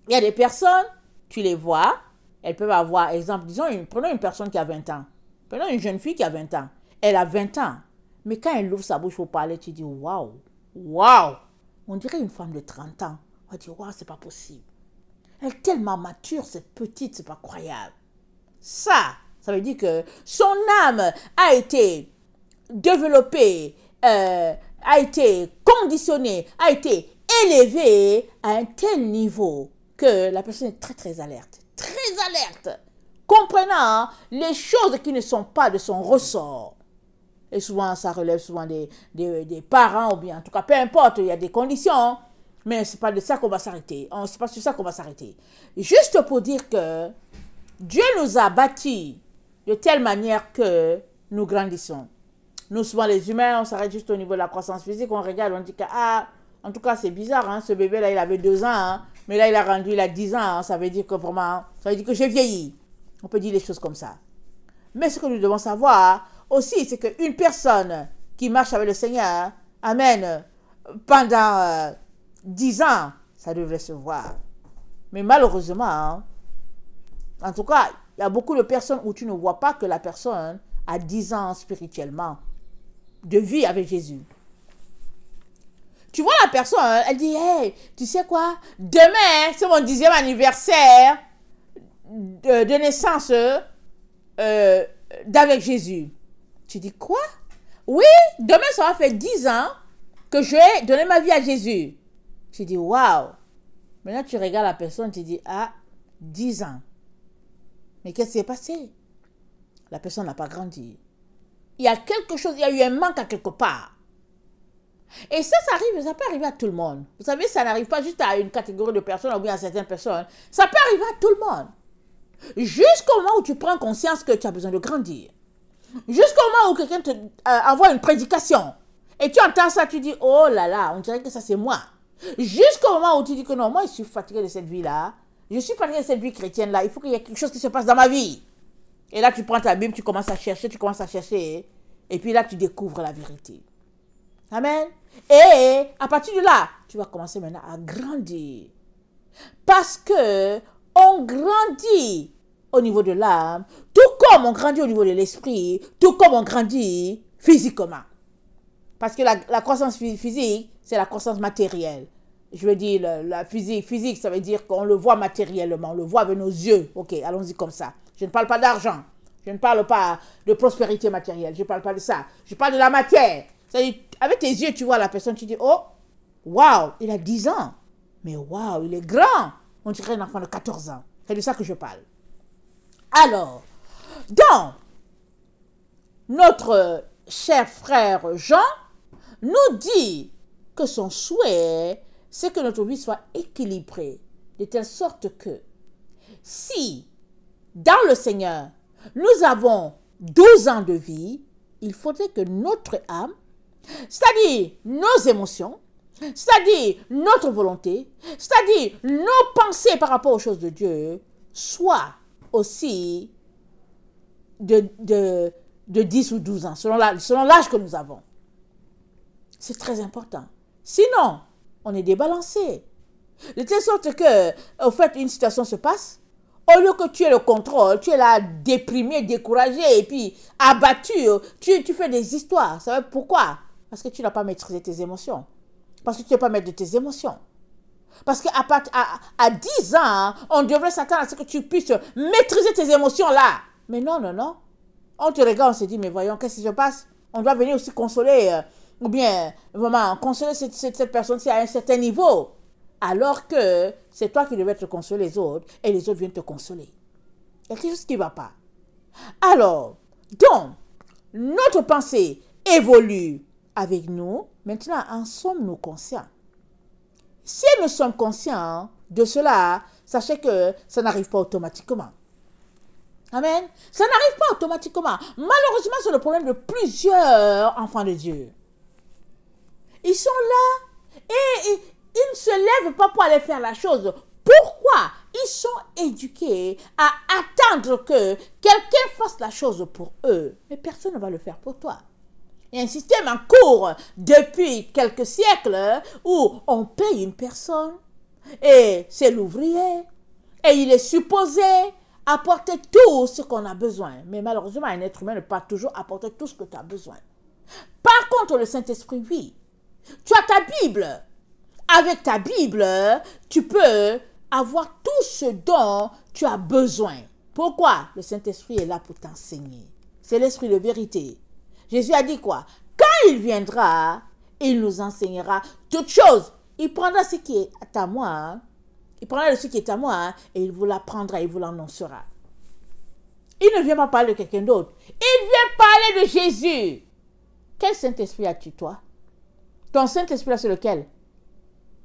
il y a des personnes, tu les vois, elles peuvent avoir, exemple, prenons une personne qui a 20 ans. Prenons une jeune fille qui a 20 ans. Elle a 20 ans. Mais quand elle ouvre sa bouche pour parler, tu dis, waouh, waouh. On dirait une femme de 30 ans. On dit, waouh, c'est pas possible. Elle est tellement mature, cette petite, c'est pas croyable. Ça veut dire que son âme a été développée, a été conditionnée, a été élevée à un tel niveau que la personne est très, très alerte. Très alerte. Comprenant les choses qui ne sont pas de son ressort. Et souvent, ça relève souvent des parents, ou bien en tout cas, peu importe, il y a des conditions Mais ce n'est pas de ça qu'on va s'arrêter. Ce n'est pas sur ça qu'on va s'arrêter. Juste pour dire que Dieu nous a bâtis de telle manière que nous grandissons. Nous, souvent, les humains, on s'arrête juste au niveau de la croissance physique. On regarde, on dit que, en tout cas, c'est bizarre. Hein, ce bébé-là, il avait 2 ans. Hein, mais là, il a 10 ans. Hein, ça veut dire que vraiment, ça veut dire que j'ai vieilli. On peut dire les choses comme ça. Mais ce que nous devons savoir aussi, c'est qu'une personne qui marche avec le Seigneur, amen, pendant 10 ans, ça devrait se voir. Mais malheureusement, hein, en tout cas, il y a beaucoup de personnes où tu ne vois pas que la personne a 10 ans spirituellement de vie avec Jésus. Tu vois la personne, elle dit, hey, tu sais quoi, demain, c'est mon 10e anniversaire de naissance d'avec Jésus. Tu dis quoi? Oui, demain, ça va faire 10 ans que je vais donner ma vie à Jésus. Tu dis, waouh. Maintenant, tu regardes la personne, tu dis, 10 ans. Mais qu'est-ce qui s'est passé? La personne n'a pas grandi. Il y a quelque chose, il y a eu un manque à quelque part. Et ça arrive, ça peut arriver à tout le monde. Vous savez, ça n'arrive pas juste à une catégorie de personnes ou bien à certaines personnes. Ça peut arriver à tout le monde. Jusqu'au moment où tu prends conscience que tu as besoin de grandir. Jusqu'au moment où quelqu'un te envoie une prédication. Et tu entends ça, tu dis, oh là là, on dirait que ça c'est moi. Jusqu'au moment où tu dis que non, moi je suis fatigué de cette vie-là. Je suis fatigué de cette vie chrétienne-là. Il faut qu'il y ait quelque chose qui se passe dans ma vie. Et là, tu prends ta Bible, tu commences à chercher. Et puis là, tu découvres la vérité. Amen. Et à partir de là, tu vas commencer maintenant à grandir. Parce que on grandit au niveau de l'âme, tout comme on grandit au niveau de l'esprit, tout comme on grandit physiquement. Parce que la croissance physique, c'est la croissance matérielle. Je veux dire, la physique, ça veut dire qu'on le voit matériellement, on le voit avec nos yeux. Ok, allons-y comme ça. Je ne parle pas d'argent. Je ne parle pas de prospérité matérielle. Je ne parle pas de ça. Je parle de la matière. C'est-à-dire, avec tes yeux, tu vois la personne, tu dis, oh, waouh, il a 10 ans. Mais waouh, il est grand. On dirait un enfant de 14 ans. C'est de ça que je parle. Alors, donc, notre cher frère Jean nous dit que son souhait, c'est que notre vie soit équilibrée, de telle sorte que si, dans le Seigneur, nous avons 12 ans de vie, il faudrait que notre âme, c'est-à-dire nos émotions, c'est-à-dire notre volonté, c'est-à-dire nos pensées par rapport aux choses de Dieu, soient aussi de 10 ou 12 ans, selon l'âge que nous avons. C'est très important. Sinon, on est débalancé. De telle sorte que, au fait, une situation se passe, au lieu que tu aies le contrôle, tu es là déprimé, découragé, et puis abattu, tu fais des histoires. Vous savez pourquoi? Parce que tu n'as pas maîtrisé tes émotions. Parce que tu n'es pas maître de tes émotions. Parce qu'à 10 ans, on devrait s'attendre à ce que tu puisses maîtriser tes émotions là. Mais non, non, non. On te regarde, on se dit, mais voyons, qu'est-ce qui se passe? On doit venir aussi consoler, ou bien, vraiment, consoler cette personne-ci à un certain niveau. Alors que c'est toi qui devais te consoler les autres, et les autres viennent te consoler. Il y a quelque chose qui ne va pas. Alors, donc, notre pensée évolue avec nous. Maintenant, en sommes-nous conscients? Si nous sommes conscients de cela, sachez que ça n'arrive pas automatiquement. Amen. Ça n'arrive pas automatiquement. Malheureusement, c'est le problème de plusieurs enfants de Dieu. Ils sont là et ils ne se lèvent pas pour aller faire la chose. Pourquoi? Ils sont éduqués à attendre que quelqu'un fasse la chose pour eux. Mais personne ne va le faire pour toi. Il y a un système en cours depuis quelques siècles où on paye une personne et c'est l'ouvrier et il est supposé apporter tout ce qu'on a besoin. Mais malheureusement, un être humain ne peut pas toujours apporter tout ce que tu as besoin. Par contre, le Saint-Esprit, oui. Tu as ta Bible. Avec ta Bible, tu peux avoir tout ce dont tu as besoin. Pourquoi? Le Saint-Esprit est là pour t'enseigner. C'est l'Esprit de vérité. Jésus a dit quoi? Quand il viendra, il nous enseignera toutes choses. Il prendra ce qui est à moi. Il prendra ce qui est à moi et il vous l'apprendra, il vous l'annoncera. Il ne vient pas parler de quelqu'un d'autre. Il vient parler de Jésus. Quel Saint-Esprit as-tu, toi? Ton Saint-Esprit, c'est lequel?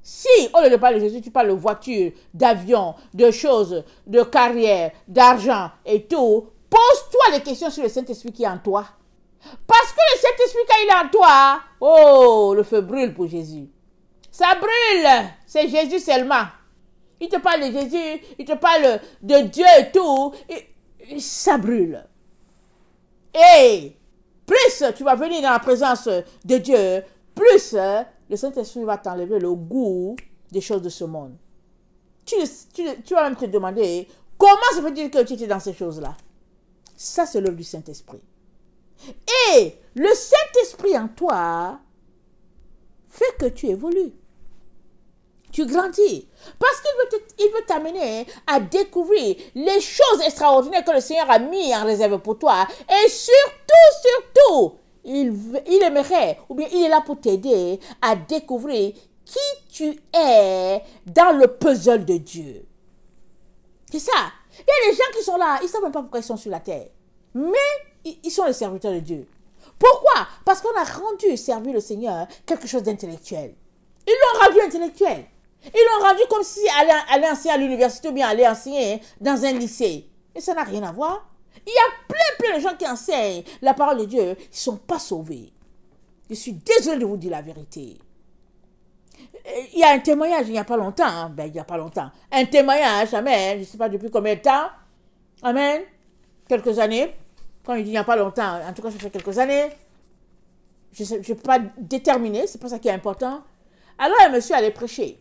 Si, au lieu de parler de Jésus, tu parles de voiture, d'avion, de choses, de carrière, d'argent et tout, pose-toi les questions sur le Saint-Esprit qui est en toi. Parce que le Saint-Esprit, quand il est en toi, oh, le feu brûle pour Jésus. Ça brûle. C'est Jésus seulement. Il te parle de Jésus, il te parle de Dieu et tout. Et ça brûle. Et plus tu vas venir dans la présence de Dieu, plus le Saint-Esprit va t'enlever le goût des choses de ce monde. Tu vas même te demander, comment ça veut dire que tu étais dans ces choses-là? Ça, c'est l'œuvre du Saint-Esprit. Et le Saint-Esprit en toi fait que tu évolues. Tu grandis. Parce qu'il veut t'amener à découvrir les choses extraordinaires que le Seigneur a mis en réserve pour toi. Et surtout, il aimerait, ou bien il est là pour t'aider à découvrir qui tu es dans le puzzle de Dieu. C'est ça. Il y a des gens qui sont là, ils ne savent même pas pourquoi ils sont sur la terre. Mais ils sont les serviteurs de Dieu. Pourquoi? Parce qu'on a rendu servir le Seigneur quelque chose d'intellectuel. Ils l'ont rendu intellectuel. Ils l'ont rendu comme si aller enseigner à l'université ou bien aller enseigner dans un lycée. Et ça n'a rien à voir. Il y a plein de gens qui enseignent la parole de Dieu. Ils ne sont pas sauvés. Je suis désolé de vous dire la vérité. Il y a un témoignage il n'y a pas longtemps. Hein? Ben, il n'y a pas longtemps. Un témoignage, amen. Je ne sais pas depuis combien de temps. Amen. Quelques années. Quand il dit il n'y a pas longtemps, en tout cas ça fait quelques années. Je ne peux pas déterminer, c'est pas ça qui est important. Alors un monsieur allait prêcher.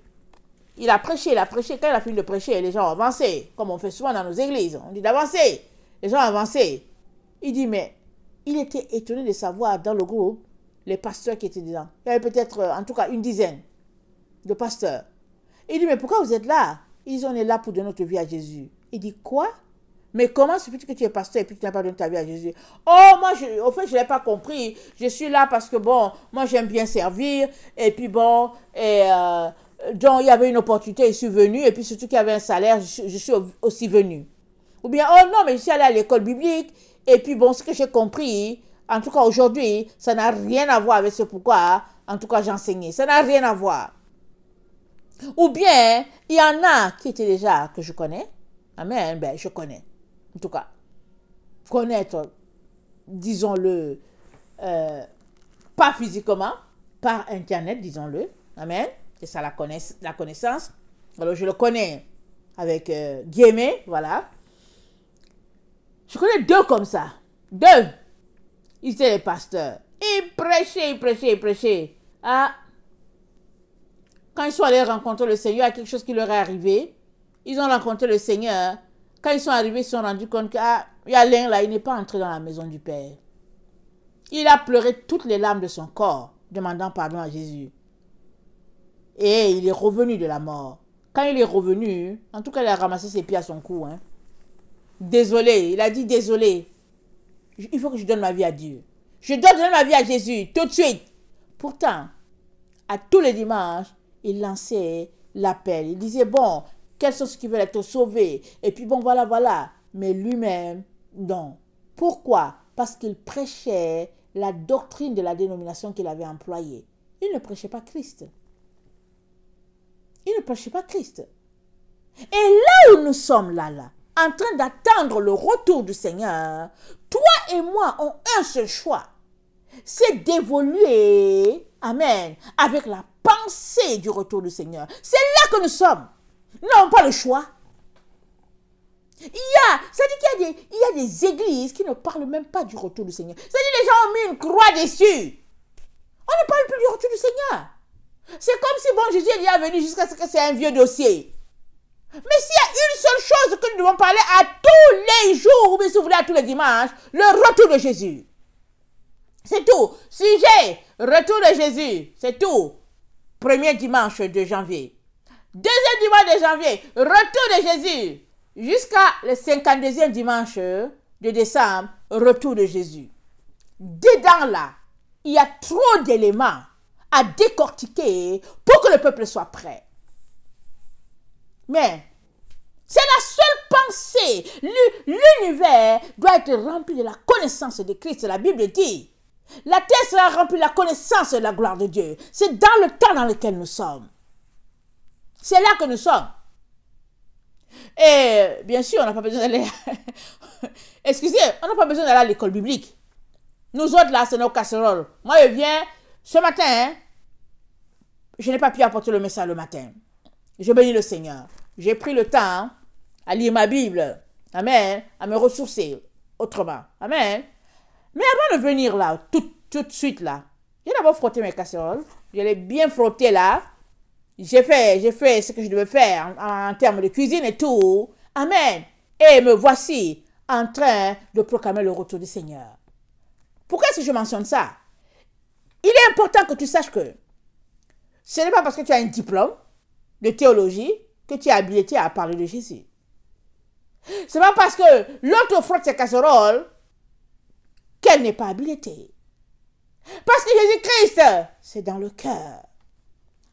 Il a prêché. Quand il a fini de prêcher, les gens ont avancé. Comme on fait souvent dans nos églises. On dit d'avancer. Les gens ont avancé. Il dit, mais il était étonné de savoir dans le groupe les pasteurs qui étaient dedans. Il y avait peut-être, en tout cas, une dizaine de pasteurs. Il dit, mais pourquoi vous êtes là? Ils dit, on est là pour donner notre vie à Jésus. Il dit, quoi? Mais comment se fait-il que tu es pasteur et puis tu n'as pas donné ta vie à Jésus? Oh, moi, au fait, je ne l'ai pas compris. Je suis là parce que, bon, moi, j'aime bien servir. Et puis, bon, donc, il y avait une opportunité, je suis venu. Et puis, surtout qu'il y avait un salaire, je suis aussi venu. Ou bien, oh non, mais je suis allé à l'école biblique. Et puis, bon, ce que j'ai compris, en tout cas, aujourd'hui, ça n'a rien à voir avec ce pourquoi, en tout cas, j'enseignais. Ça n'a rien à voir. Ou bien, il y en a qui étaient déjà, que je connais. Amen, ben, je connais. En tout cas, connaître, disons-le, pas physiquement, par Internet, disons-le. Amen. C'est ça la connaissance. Alors, je le connais avec guillemets, voilà. Je connais deux comme ça. Deux. Ils étaient les pasteurs. Ils prêchaient. Ah. Quand ils sont allés rencontrer le Seigneur, il y a quelque chose qui leur est arrivé. Ils ont rencontré le Seigneur. Quand ils sont arrivés, ils se sont rendus compte qu'il y a l'un là, il n'est pas entré dans la maison du Père. Il a pleuré toutes les larmes de son corps, demandant pardon à Jésus. Et il est revenu de la mort. Quand il est revenu, en tout cas, il a ramassé ses pieds à son cou. Hein. Désolé, il a dit désolé. Il faut que je donne ma vie à Dieu. Je dois donner ma vie à Jésus, tout de suite. Pourtant, à tous les dimanches, il lançait l'appel. Il disait, bon, quels sont ceux qui veulent être sauvés? Et puis bon, voilà. Mais lui-même, non. Pourquoi? Parce qu'il prêchait la doctrine de la dénomination qu'il avait employée. Il ne prêchait pas Christ. Il ne prêchait pas Christ. Et là où nous sommes là, en train d'attendre le retour du Seigneur, toi et moi avons un seul choix. C'est d'évoluer, amen, avec la pensée du retour du Seigneur. C'est là que nous sommes. Nous n'avons pas le choix. C'est-à-dire qu'il y a des églises qui ne parlent même pas du retour du Seigneur. C'est-à-dire les gens ont mis une croix dessus. On ne parle plus du retour du Seigneur. C'est comme si, bon, Jésus est déjà venu jusqu'à ce que c'est un vieux dossier. Mais s'il y a une seule chose que nous devons parler à tous les jours, ou bien si vous voulez à tous les dimanches, le retour de Jésus. C'est tout. Sujet, retour de Jésus. C'est tout. Premier dimanche de janvier. Deuxième dimanche de janvier, retour de Jésus. Jusqu'à le 52e dimanche de décembre, retour de Jésus. Dedans là, il y a trop d'éléments à décortiquer pour que le peuple soit prêt. Mais c'est la seule pensée. L'univers doit être rempli de la connaissance de Christ. La Bible dit, la terre sera remplie de la connaissance de la gloire de Dieu. C'est dans le temps dans lequel nous sommes. C'est là que nous sommes. Et bien sûr, on n'a pas besoin d'aller... Excusez, on n'a pas besoin d'aller à l'école biblique. Nous autres, là, c'est nos casseroles. Moi, je viens, ce matin, hein, je n'ai pas pu apporter le message le matin. Je bénis le Seigneur. J'ai pris le temps à lire ma Bible. Amen. À me ressourcer autrement. Amen. Mais avant de venir là, tout de suite là, j'ai d'abord frotté mes casseroles. Je l'ai bien frotté là. J'ai fait ce que je devais faire en termes de cuisine et tout. Amen. Et me voici en train de proclamer le retour du Seigneur. Pourquoi est-ce que je mentionne ça? Il est important que tu saches que ce n'est pas parce que tu as un diplôme de théologie que tu es habilité à parler de Jésus. Ce n'est pas parce que l'autre frotte ses casseroles qu'elle n'est pas habilitée. Parce que Jésus-Christ, c'est dans le cœur.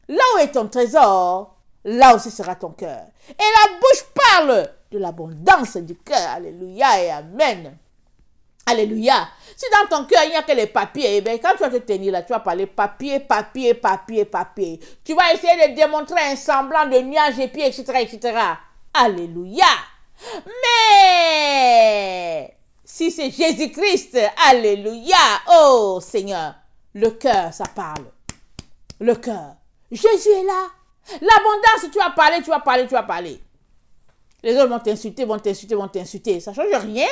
Là où est ton trésor, là aussi sera ton cœur. Et la bouche parle de l'abondance du cœur. Alléluia et amen. Alléluia. Si dans ton cœur, il n'y a que les papiers, eh bien, quand tu vas te tenir là, tu vas parler papier, papier, papier, papier. Tu vas essayer de démontrer un semblant de nuage et puis, etc., etc. Alléluia. Mais si c'est Jésus-Christ, alléluia, oh Seigneur, le cœur, ça parle. Le cœur. Jésus est là. L'abondance, tu vas parler, tu vas parler, tu vas parler. Les autres vont t'insulter, vont t'insulter, vont t'insulter. Ça ne change rien.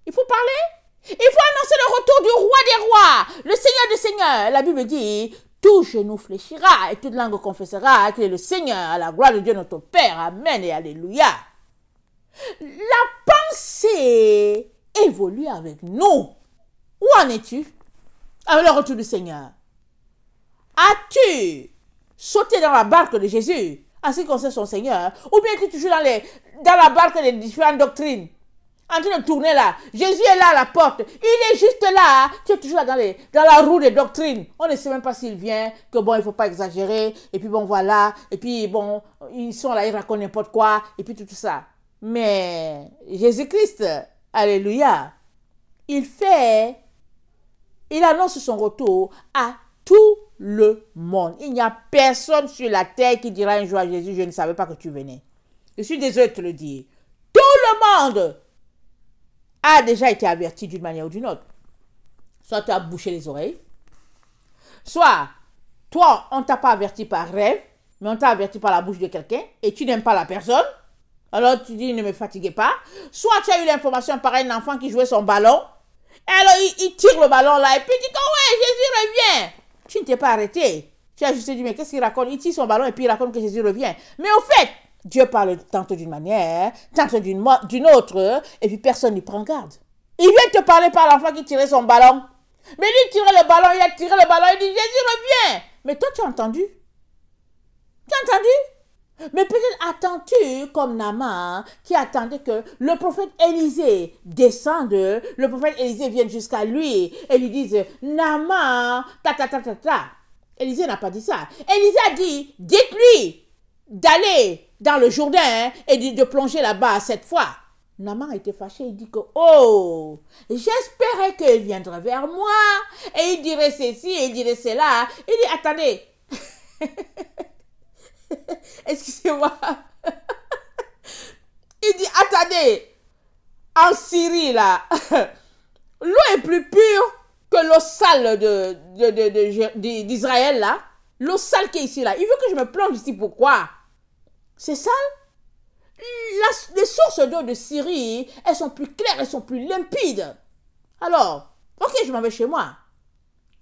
Il faut parler. Il faut annoncer le retour du roi des rois, le Seigneur des seigneurs. La Bible dit, tout genou fléchira et toute langue confessera qu'il est le Seigneur, à la gloire de Dieu notre Père. Amen et alléluia. La pensée évolue avec nous. Où en es-tu avec le retour du Seigneur? As-tu sauté dans la barque de Jésus en ce qui concerne son Seigneur? Ou bien es-tu toujours dans la barque des différentes doctrines? En train de tourner là. Jésus est là à la porte. Il est juste là. Tu es toujours là dans la roue des doctrines. On ne sait même pas s'il vient, que bon, il ne faut pas exagérer. Et puis bon, voilà. Et puis bon, ils sont là, ils racontent n'importe quoi. Et puis tout ça. Mais Jésus-Christ, alléluia, il annonce son retour à tout le monde. Il n'y a personne sur la terre qui dira un jour à Jésus, je ne savais pas que tu venais. Je suis désolé de te le dire. Tout le monde a déjà été averti d'une manière ou d'une autre. Soit tu as bouché les oreilles, soit toi, on ne t'a pas averti par rêve, mais on t'a averti par la bouche de quelqu'un et tu n'aimes pas la personne. Alors tu dis, ne me fatiguez pas. Soit tu as eu l'information par un enfant qui jouait son ballon. Et alors il tire le ballon là et puis il dit, oh ouais, Jésus revient. Tu ne t'es pas arrêté. Tu as juste dit, mais qu'est-ce qu'il raconte? Il tire son ballon et puis il raconte que Jésus revient. Mais au fait, Dieu parle tantôt d'une manière, tantôt d'une autre, et puis personne n'y prend garde. Il vient te parler par l'enfant qui tirait son ballon. Mais lui, il tirait le ballon, il a tiré le ballon, il dit, Jésus revient. Mais toi, tu as entendu? Tu as entendu? Mais peut-être attends-tu comme Naaman qui attendait que le prophète Élisée descende, le prophète Élisée vienne jusqu'à lui et lui dise, Naaman, ta. Élisée n'a pas dit ça. Élisée a dit, dites-lui d'aller dans le Jourdain et de plonger là-bas cette fois. Naaman a été fâché, il dit que, oh, j'espérais qu'il viendrait vers moi et il dirait ceci et il dirait cela. Il dit, attendez. Excusez-moi. Il dit, attendez, en Syrie, là, l'eau est plus pure que l'eau sale d'Israël, là. L'eau sale qui est ici, là. Il veut que je me plonge ici, pourquoi? C'est sale? Les sources d'eau de Syrie, elles sont plus claires, elles sont plus limpides. Alors, ok, je m'en vais chez moi.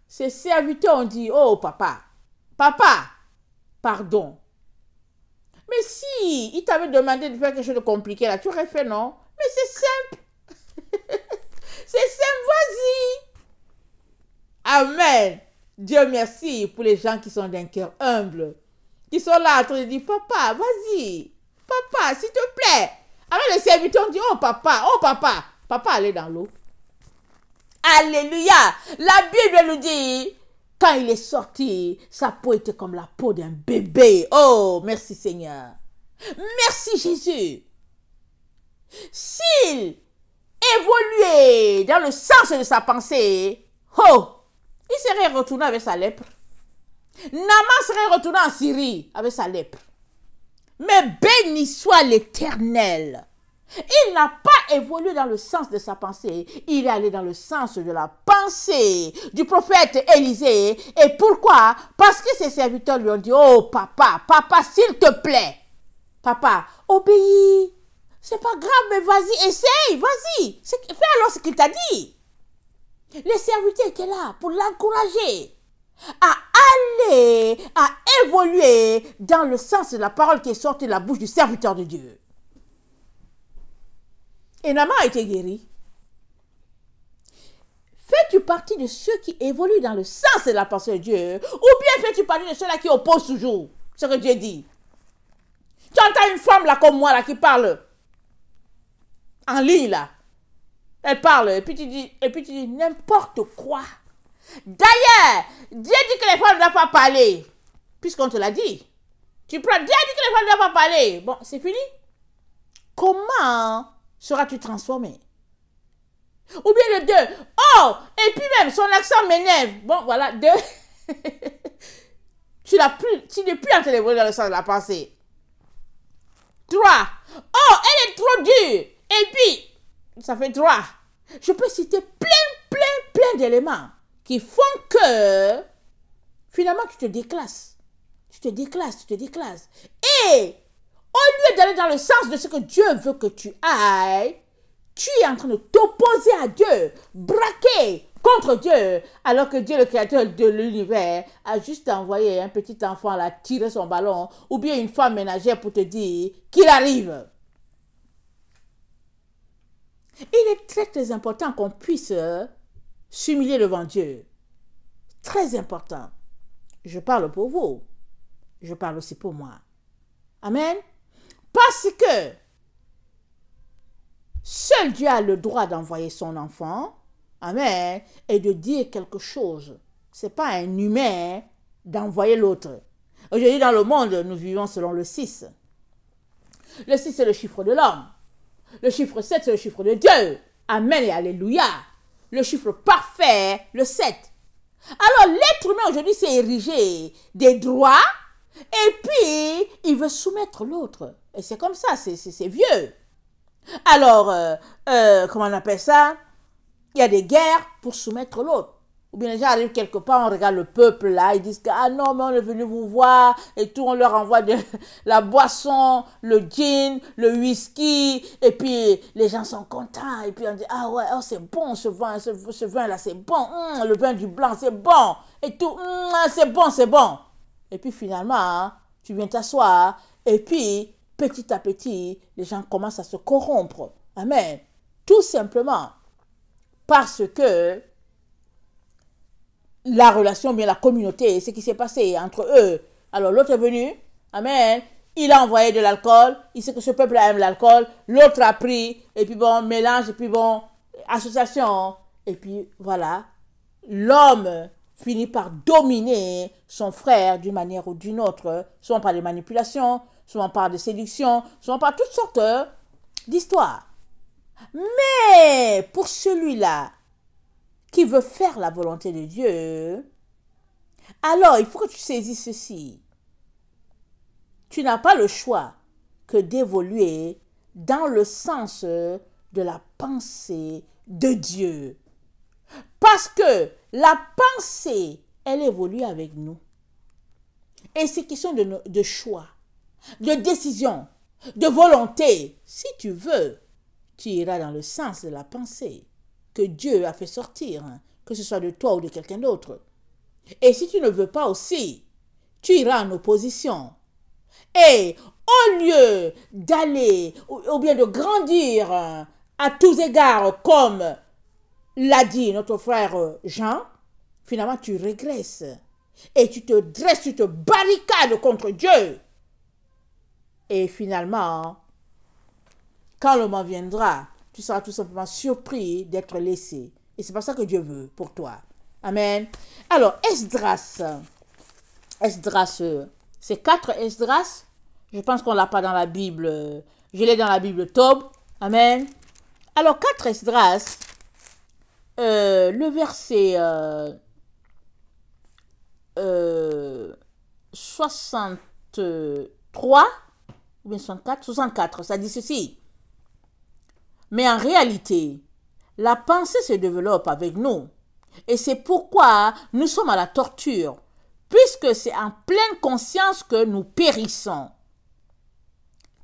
Ces serviteurs ont dit, oh, papa, pardon. Mais si il t'avait demandé de faire quelque chose de compliqué, là, tu aurais fait non? Mais c'est simple. C'est simple, vas-y. Amen. Dieu merci pour les gens qui sont d'un cœur humble. Qui sont là en train de dire, papa, vas-y. Papa, s'il te plaît. Alors les serviteurs ont dit, oh papa. Papa, allez dans l'eau. Alléluia. La Bible nous dit, quand il est sorti, sa peau était comme la peau d'un bébé. Oh, merci Seigneur. Merci Jésus. S'il évoluait dans le sens de sa pensée, oh, il serait retourné avec sa lèpre. Naaman serait retourné en Syrie avec sa lèpre. béni soit l'Éternel. Il n'a pas évolué dans le sens de sa pensée. Il est allé dans le sens de la pensée du prophète Élisée. Et pourquoi? Parce que ses serviteurs lui ont dit, oh papa, papa, s'il te plaît. Papa, obéis. C'est pas grave, mais vas-y, essaye, vas-y. Fais alors ce qu'il t'a dit. Les serviteurs étaient là pour l'encourager à aller, à évoluer dans le sens de la parole qui est sortie de la bouche du serviteur de Dieu. Et Naaman a été guéri. Fais-tu partie de ceux qui évoluent dans le sens de la pensée de Dieu, ou bien fais-tu partie de ceux-là qui opposent toujours ce que Dieu dit? Tu entends une femme là comme moi là qui parle en ligne là. Elle parle et puis tu dis n'importe quoi. D'ailleurs, Dieu dit que les femmes ne doivent pas parler. Puisqu'on te l'a dit. Tu prends, Dieu dit que les femmes ne doivent pas parler. Bon, c'est fini. Comment seras-tu transformé? Ou bien le 2. Oh, et puis même, son accent m'énerve. Bon, voilà, 2. tu n'es plus en train d'évoluer dans le sens de la pensée. 3. Oh, elle est trop dure. Et puis, ça fait 3. Je peux citer plein d'éléments qui font que, finalement, tu te déclasses. Tu te déclasses. Et, au lieu d'aller dans le sens de ce que Dieu veut que tu ailles, tu es en train de t'opposer à Dieu, braquer contre Dieu, alors que Dieu, le créateur de l'univers, a juste envoyé un petit enfant là tirer son ballon, ou bien une femme ménagère pour te dire qu'il arrive. Il est très important qu'on puisse s'humilier devant Dieu. Très important. Je parle pour vous. Je parle aussi pour moi. Amen. Parce que seul Dieu a le droit d'envoyer son enfant. Amen. Et de dire quelque chose. Ce n'est pas un humain d'envoyer l'autre. Aujourd'hui, dans le monde, nous vivons selon le 6. Le 6, c'est le chiffre de l'homme. Le chiffre 7, c'est le chiffre de Dieu. Amen et alléluia. Le chiffre parfait, le 7. Alors, l'être humain aujourd'hui s'est érigé des droits et puis il veut soumettre l'autre. Et c'est comme ça, c'est vieux. Alors, comment on appelle ça? Il y a des guerres pour soumettre l'autre. Ou bien les gens arrivent quelque part, on regarde le peuple là, ils disent que ah non, mais on est venu vous voir et tout, on leur envoie de la boisson, le gin, le whisky, et puis les gens sont contents, et puis on dit ah ouais, oh, c'est bon ce vin là, c'est bon, le vin du blanc, c'est bon, et tout, c'est bon. Et puis finalement, hein, tu viens t'asseoir, et puis petit à petit, les gens commencent à se corrompre. Amen. Tout simplement parce que la relation, bien la communauté, ce qui s'est passé entre eux. Alors l'autre est venu, amen, il a envoyé de l'alcool, il sait que ce peuple aime l'alcool, l'autre a pris, et puis bon, mélange, et puis bon, association, et puis voilà, l'homme finit par dominer son frère d'une manière ou d'une autre, souvent par des manipulations, souvent par des séductions, souvent par toutes sortes d'histoires. Mais pour celui-là, qui veut faire la volonté de Dieu, alors il faut que tu saisisses ceci. Tu n'as pas le choix que d'évoluer dans le sens de la pensée de Dieu. Parce que la pensée, elle évolue avec nous. Et c'est question de choix, de décision, de volonté. Si tu veux, tu iras dans le sens de la pensée que Dieu a fait sortir, que ce soit de toi ou de quelqu'un d'autre. Et si tu ne veux pas aussi, tu iras en opposition. Et au lieu d'aller ou bien de grandir à tous égards, comme l'a dit notre frère Jean, finalement tu régresses. Et tu te dresses, tu te barricades contre Dieu. Et finalement, quand le moment viendra, tu seras tout simplement surpris d'être laissé. Et c'est pas ça que Dieu veut pour toi. Amen. Alors, Esdras, c'est 4 Esdras. Je pense qu'on ne l'a pas dans la Bible. Je l'ai dans la Bible Tob. Amen. Alors, 4 Esdras, le verset 63, ou bien 64, 64, ça dit ceci. Mais en réalité, la pensée se développe avec nous. Et c'est pourquoi nous sommes à la torture, puisque c'est en pleine conscience que nous périssons.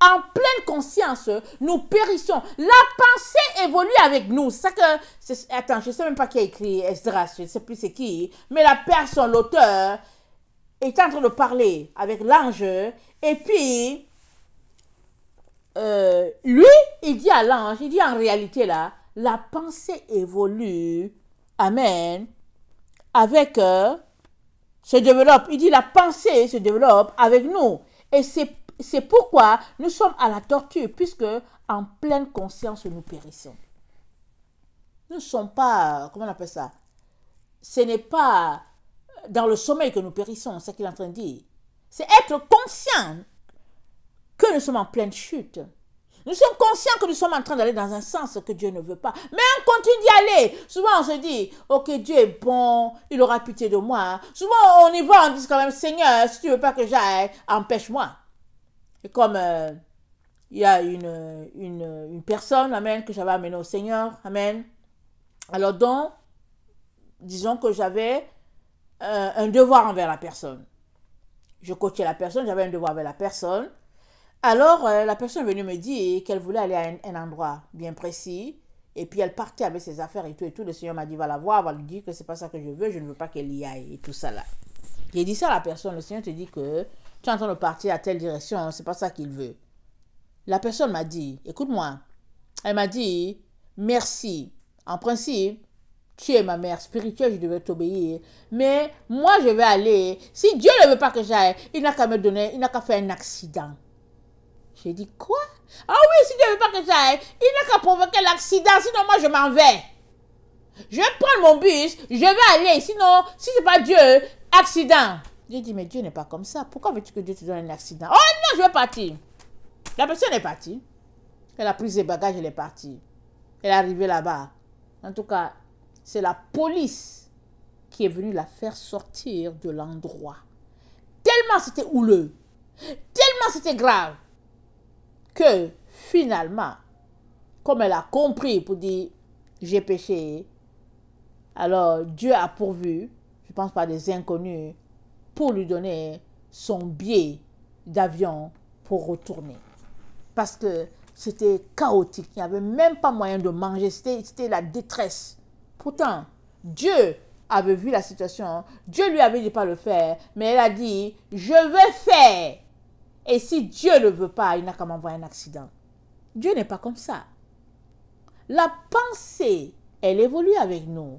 En pleine conscience, nous périssons. La pensée évolue avec nous. C'est ça que... Attends, je ne sais même pas qui a écrit Esdras, je ne sais plus c'est qui, mais la personne, l'auteur, est en train de parler avec l'ange, et puis, lui, il dit à l'ange, il dit en réalité là, la pensée évolue, amen, avec, se développe, il dit la pensée se développe avec nous, et c'est pourquoi nous sommes à la torture, puisque en pleine conscience nous périssons. Nous ne sommes pas, comment on appelle ça? Ce n'est pas dans le sommeil que nous périssons, c'est ce qu'il est en train de dire. C'est être conscient que nous sommes en pleine chute. Nous sommes conscients que nous sommes en train d'aller dans un sens que Dieu ne veut pas. Mais on continue d'y aller. Souvent on se dit, ok, Dieu est bon, il aura pitié de moi. Souvent on y va, on dit quand même, Seigneur, si tu ne veux pas que j'aille, empêche-moi. Et comme il y a une personne, amen, que j'avais amenée au Seigneur, amen. Alors donc, disons que j'avais un devoir envers la personne. Je coachais la personne, j'avais un devoir envers la personne. Alors, la personne est venue me dire qu'elle voulait aller à un endroit bien précis. Et puis, elle partait avec ses affaires et tout. Et tout. Le Seigneur m'a dit, va la voir, va lui dire que c'est pas ça que je ne veux pas qu'elle y aille et tout ça là. J'ai dit ça à la personne, le Seigneur te dit que tu es en train de partir à telle direction, c'est pas ça qu'il veut. La personne m'a dit, écoute-moi, elle m'a dit, merci. En principe, tu es ma mère spirituelle, je devais t'obéir. Mais moi, je vais aller. Si Dieu ne veut pas que j'aille, il n'a qu'à me donner, il n'a qu'à faire un accident. J'ai dit, quoi? Ah oui, si Dieu ne veut pas que j'aille, il n'a qu'à provoquer l'accident, sinon moi je m'en vais. Je vais prendre mon bus, je vais aller, sinon, si ce n'est pas Dieu, accident. J'ai dit, mais Dieu n'est pas comme ça. Pourquoi veux-tu que Dieu te donne un accident? Oh non, je vais partir. La personne est partie. Elle a pris ses bagages, elle est partie. Elle est arrivée là-bas. En tout cas, c'est la police qui est venue la faire sortir de l'endroit. Tellement c'était houleux, tellement c'était grave, que finalement, comme elle a compris pour dire j'ai péché, alors Dieu a pourvu, je pense pas des inconnus, pour lui donner son billet d'avion pour retourner. Parce que c'était chaotique, il n'y avait même pas moyen de manger, c'était la détresse. Pourtant, Dieu avait vu la situation, Dieu lui avait dit pas le faire, mais elle a dit, je vais faire. Et si Dieu ne veut pas, il n'a qu'à m'envoyer un accident. Dieu n'est pas comme ça. La pensée, elle évolue avec nous.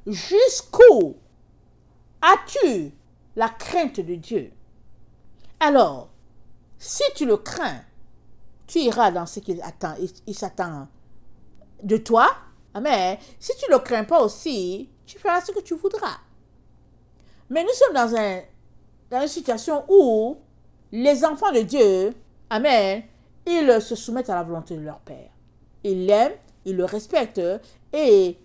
Jusqu'où as-tu la crainte de Dieu? Alors, si tu le crains, tu iras dans ce qu'il attend, il s'attend de toi. Amen. Si tu ne le crains pas aussi, tu feras ce que tu voudras. Mais nous sommes dans une situation où les enfants de Dieu, amen, ils se soumettent à la volonté de leur Père. Ils l'aiment, ils le respectent et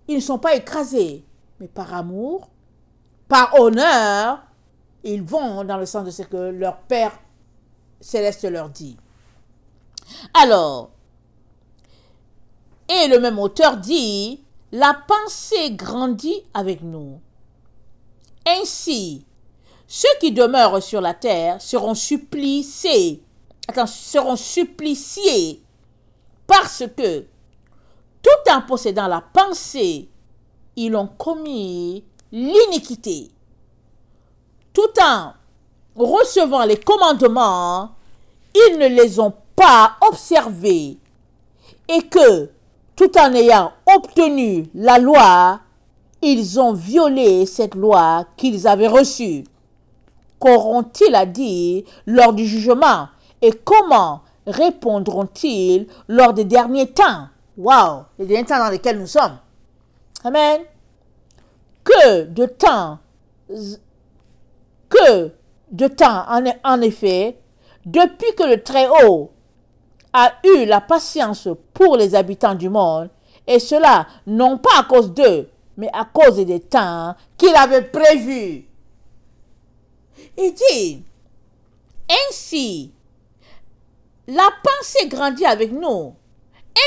ils ne sont pas écrasés. Mais par amour, par honneur, ils vont dans le sens de ce que leur Père céleste leur dit. Alors, et le même auteur dit, la pensée grandit avec nous. Ainsi, ceux qui demeurent sur la terre seront suppliciés parce que, tout en possédant la pensée, ils ont commis l'iniquité. Tout en recevant les commandements, ils ne les ont pas observés. Et que, tout en ayant obtenu la loi, ils ont violé cette loi qu'ils avaient reçue. Qu'auront-ils à dire lors du jugement? Et comment répondront-ils lors des derniers temps? Waouh, les derniers temps dans lesquels nous sommes. Amen. Que de temps, en effet, depuis que le Très-Haut a eu la patience pour les habitants du monde, et cela non pas à cause d'eux, mais à cause des temps qu'il avait prévus. Il dit, ainsi, la pensée grandit avec nous.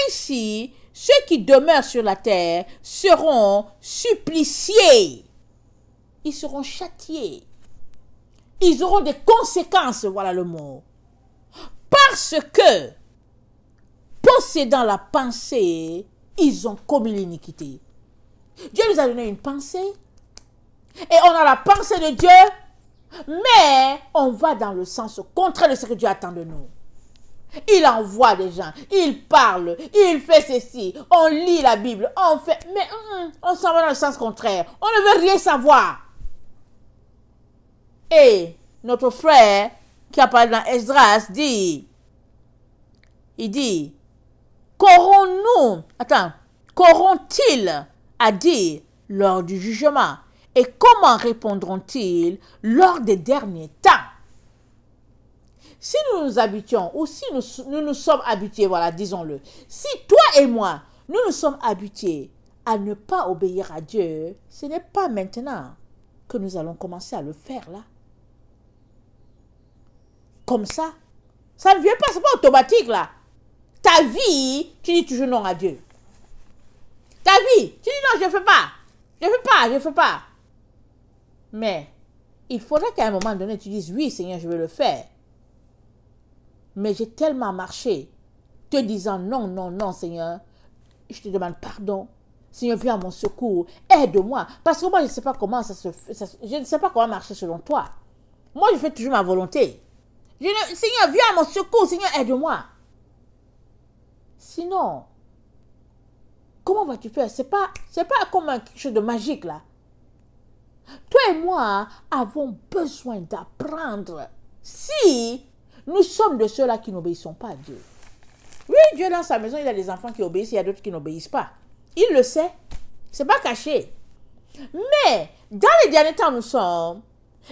Ainsi, ceux qui demeurent sur la terre seront suppliciés. Ils seront châtiés. Ils auront des conséquences, voilà le mot. Parce que, possédant la pensée, ils ont commis l'iniquité. Dieu nous a donné une pensée. Et on a la pensée de Dieu. Mais on va dans le sens contraire de ce que Dieu attend de nous. Il envoie des gens, il parle, il fait ceci, on lit la Bible, on fait... Mais on s'en va dans le sens contraire. On ne veut rien savoir. Et notre frère qui a parlé dans Esdras dit, il dit, qu'auront-ils à dire lors du jugement? Et comment répondront-ils lors des derniers temps? Si nous nous habituons, ou si nous sommes habitués, voilà, disons-le, si toi et moi, nous nous sommes habitués à ne pas obéir à Dieu, ce n'est pas maintenant que nous allons commencer à le faire, là. Comme ça. Ça ne vient pas, c'est pas automatique, là. Ta vie, tu dis toujours non à Dieu. Ta vie, tu dis non, je ne fais pas. Je ne fais pas. Mais, il faudrait qu'à un moment donné, tu dises, oui, Seigneur, je veux le faire. Mais j'ai tellement marché, te disant, non, non, non, Seigneur, je te demande pardon. Seigneur, viens à mon secours, aide-moi. Parce que moi, je ne sais pas comment ça se fait. Je ne sais pas comment marcher selon toi. Moi, je fais toujours ma volonté. Seigneur, viens à mon secours, Seigneur, aide-moi. Sinon, comment vas-tu faire? C'est pas comme quelque chose de magique, là. Toi et moi avons besoin d'apprendre. Si nous sommes de ceux-là qui n'obéissent pas à Dieu. Oui, Dieu dans sa maison, il a des enfants qui obéissent, il y a d'autres qui n'obéissent pas. Il le sait. C'est pas caché. Mais, dans les derniers temps où nous sommes,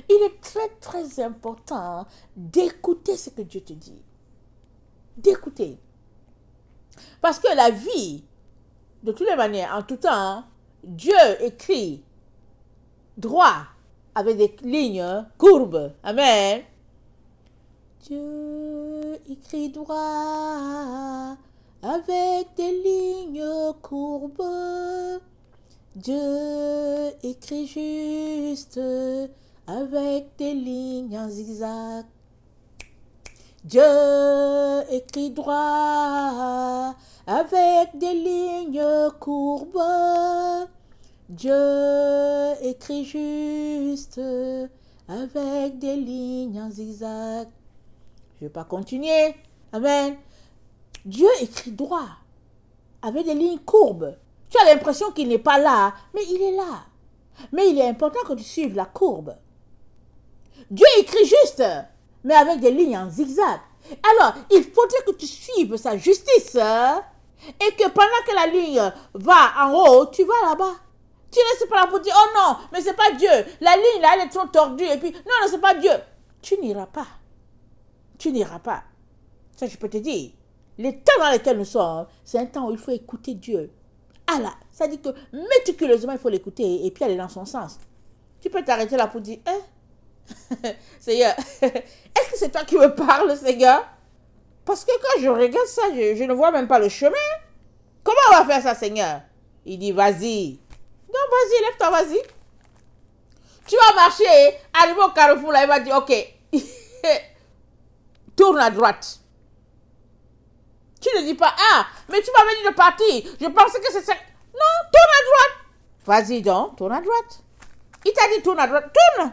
il est très, très important d'écouter ce que Dieu te dit. D'écouter. Parce que la vie, de toutes les manières, en tout temps, Dieu écrit droit avec des lignes courbes. Amen. Dieu écrit droit avec des lignes courbes. Dieu écrit juste avec des lignes en zigzag. Dieu écrit droit avec des lignes courbes. Dieu écrit juste avec des lignes en zigzag. Je ne vais pas continuer. Amen. Dieu écrit droit avec des lignes courbes. Tu as l'impression qu'il n'est pas là, mais il est là. Mais il est important que tu suives la courbe. Dieu écrit juste, mais avec des lignes en zigzag. Alors, il faudrait que tu suives sa justice et que pendant que la ligne va en haut, tu vas là-bas. Tu ne sais pas là pour dire, oh non, mais c'est pas Dieu. La ligne là, elle est trop tordue. Et puis, non, non, c'est pas Dieu. Tu n'iras pas. Tu n'iras pas. Ça, je peux te dire. Les temps dans lesquels nous sommes, c'est un temps où il faut écouter Dieu. Ah là, ça dit que méticuleusement, il faut l'écouter et puis aller dans son sens. Tu peux t'arrêter là pour dire, Seigneur, est-ce que c'est toi qui me parles, Seigneur? Parce que quand je regarde ça, je ne vois même pas le chemin. Comment on va faire ça, Seigneur? Il dit, vas-y. Non, vas-y, lève-toi, vas-y. Tu vas marcher, arriver au carrefour, là, il va dire, ok, tourne à droite. Tu ne dis pas, ah, mais tu m'as dit de partir. Je pensais que c'est ça. Non, tourne à droite. Vas-y donc, tourne à droite. Il t'a dit tourne à droite, tourne.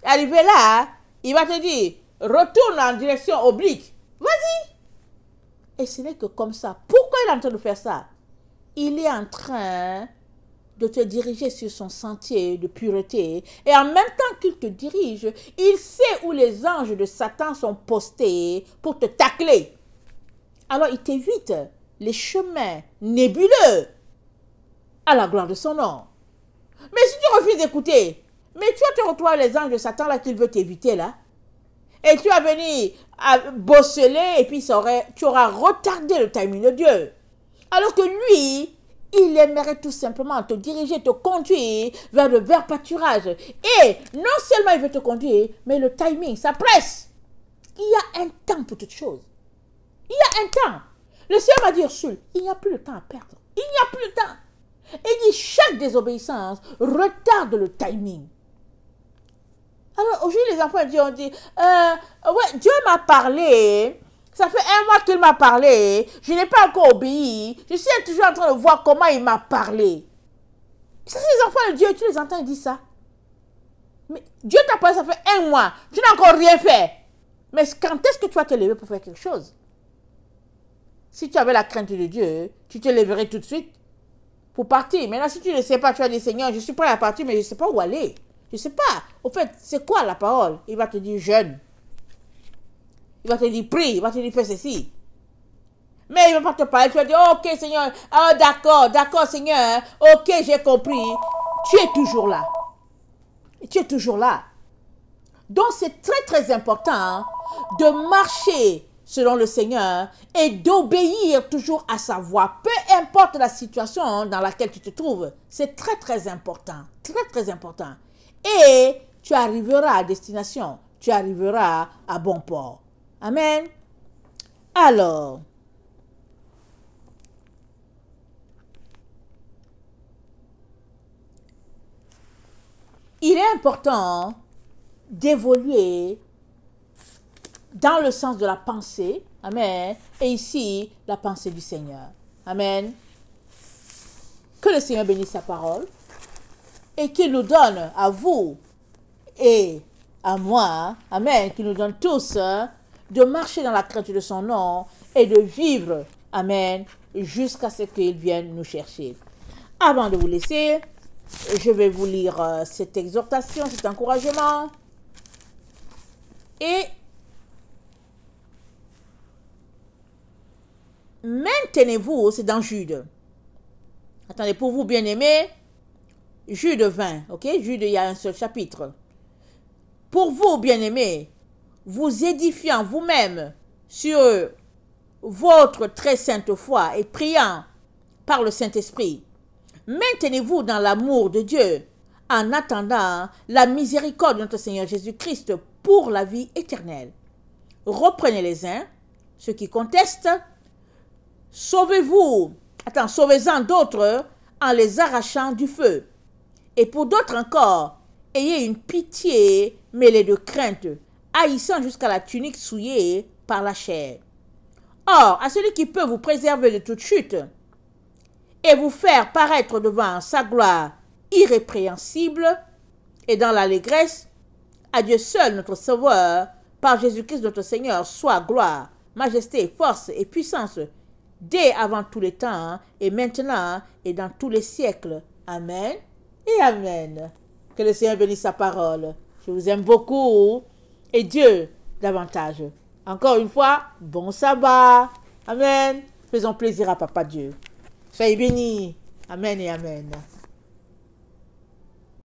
Arrivé là, il va te dire, retourne en direction oblique. Vas-y. Et ce n'est que comme ça. Pourquoi il est en train de faire ça? Il est en train de te diriger sur son sentier de pureté. Et en même temps qu'il te dirige, il sait où les anges de Satan sont postés pour te tacler. Alors il t'évite les chemins nébuleux à la gloire de son nom. Mais si tu refuses d'écouter, mais tu vas te retrouver les anges de Satan là qu'il veut t'éviter là. Et tu vas venir bosseler et puis tu auras retardé le timing de Dieu. Alors que lui, il aimerait tout simplement te diriger, te conduire vers le vert pâturage. Et non seulement il veut te conduire, mais le timing, ça presse. Il y un temps pour toute chose. Il y a un temps. Le Seigneur m'a dit, Ursule, il n'y a plus de temps à perdre. Il n'y a plus de temps. Et il dit, chaque désobéissance retarde le timing. Alors aujourd'hui, les enfants ont dit, ouais, Dieu m'a parlé. Ça fait 1 mois qu'il m'a parlé. Je n'ai pas encore obéi. Je suis toujours en train de voir comment il m'a parlé. Ça, c'est les enfants de Dieu. Tu les entends, ils disent ça. Mais Dieu t'a parlé, ça fait 1 mois. Tu n'as encore rien fait. Mais quand est-ce que tu vas te lever pour faire quelque chose? Si tu avais la crainte de Dieu, tu te lèverais tout de suite pour partir. Maintenant, si tu ne sais pas, tu vas dire, Seigneur, je suis prêt à partir, mais je ne sais pas où aller. Je ne sais pas. Au fait, c'est quoi la parole? Il va te dire, jeûne. Il va te dire, prie. Il va te dire, fais ceci. Mais il ne va pas te parler. Tu vas dire, ok, Seigneur. Ah, d'accord, Seigneur. Ok, j'ai compris. Tu es toujours là. Tu es toujours là. Donc, c'est très, très important de marcher selon le Seigneur et d'obéir toujours à sa voix. Peu importe la situation dans laquelle tu te trouves. C'est très, très important. Très, très important. Et tu arriveras à destination. Tu arriveras à bon port. Amen. Alors, il est important d'évoluer dans le sens de la pensée. Amen. Et ici, la pensée du Seigneur. Amen. Que le Seigneur bénisse sa parole et qu'il nous donne à vous et à moi, amen, qu'il nous donne tous de marcher dans la crainte de son nom et de vivre, amen, jusqu'à ce qu'il vienne nous chercher. Avant de vous laisser, je vais vous lire cette exhortation, cet encouragement. Et maintenez-vous, c'est dans Jude. Attendez, pour vous bien-aimés, Jude 20, ok? Jude, il y a un seul chapitre. Pour vous, bien-aimés, vous édifiant vous-même sur votre très sainte foi et priant par le Saint-Esprit, maintenez-vous dans l'amour de Dieu en attendant la miséricorde de notre Seigneur Jésus-Christ pour la vie éternelle. Reprenez les uns, ceux qui contestent, sauvez-en d'autres en les arrachant du feu. Et pour d'autres encore, ayez une pitié mêlée de crainte, haïssant jusqu'à la tunique souillée par la chair. Or, à celui qui peut vous préserver de toute chute et vous faire paraître devant sa gloire irrépréhensible et dans l'allégresse, à Dieu seul notre Sauveur, par Jésus-Christ notre Seigneur, soit gloire, majesté, force et puissance, dès avant tous les temps, et maintenant, et dans tous les siècles. Amen et Amen. Que le Seigneur bénisse sa parole. Je vous aime beaucoup, et Dieu davantage. Encore une fois, bon sabbat. Amen. Faisons plaisir à Papa Dieu. Soyez bénis. Amen et Amen.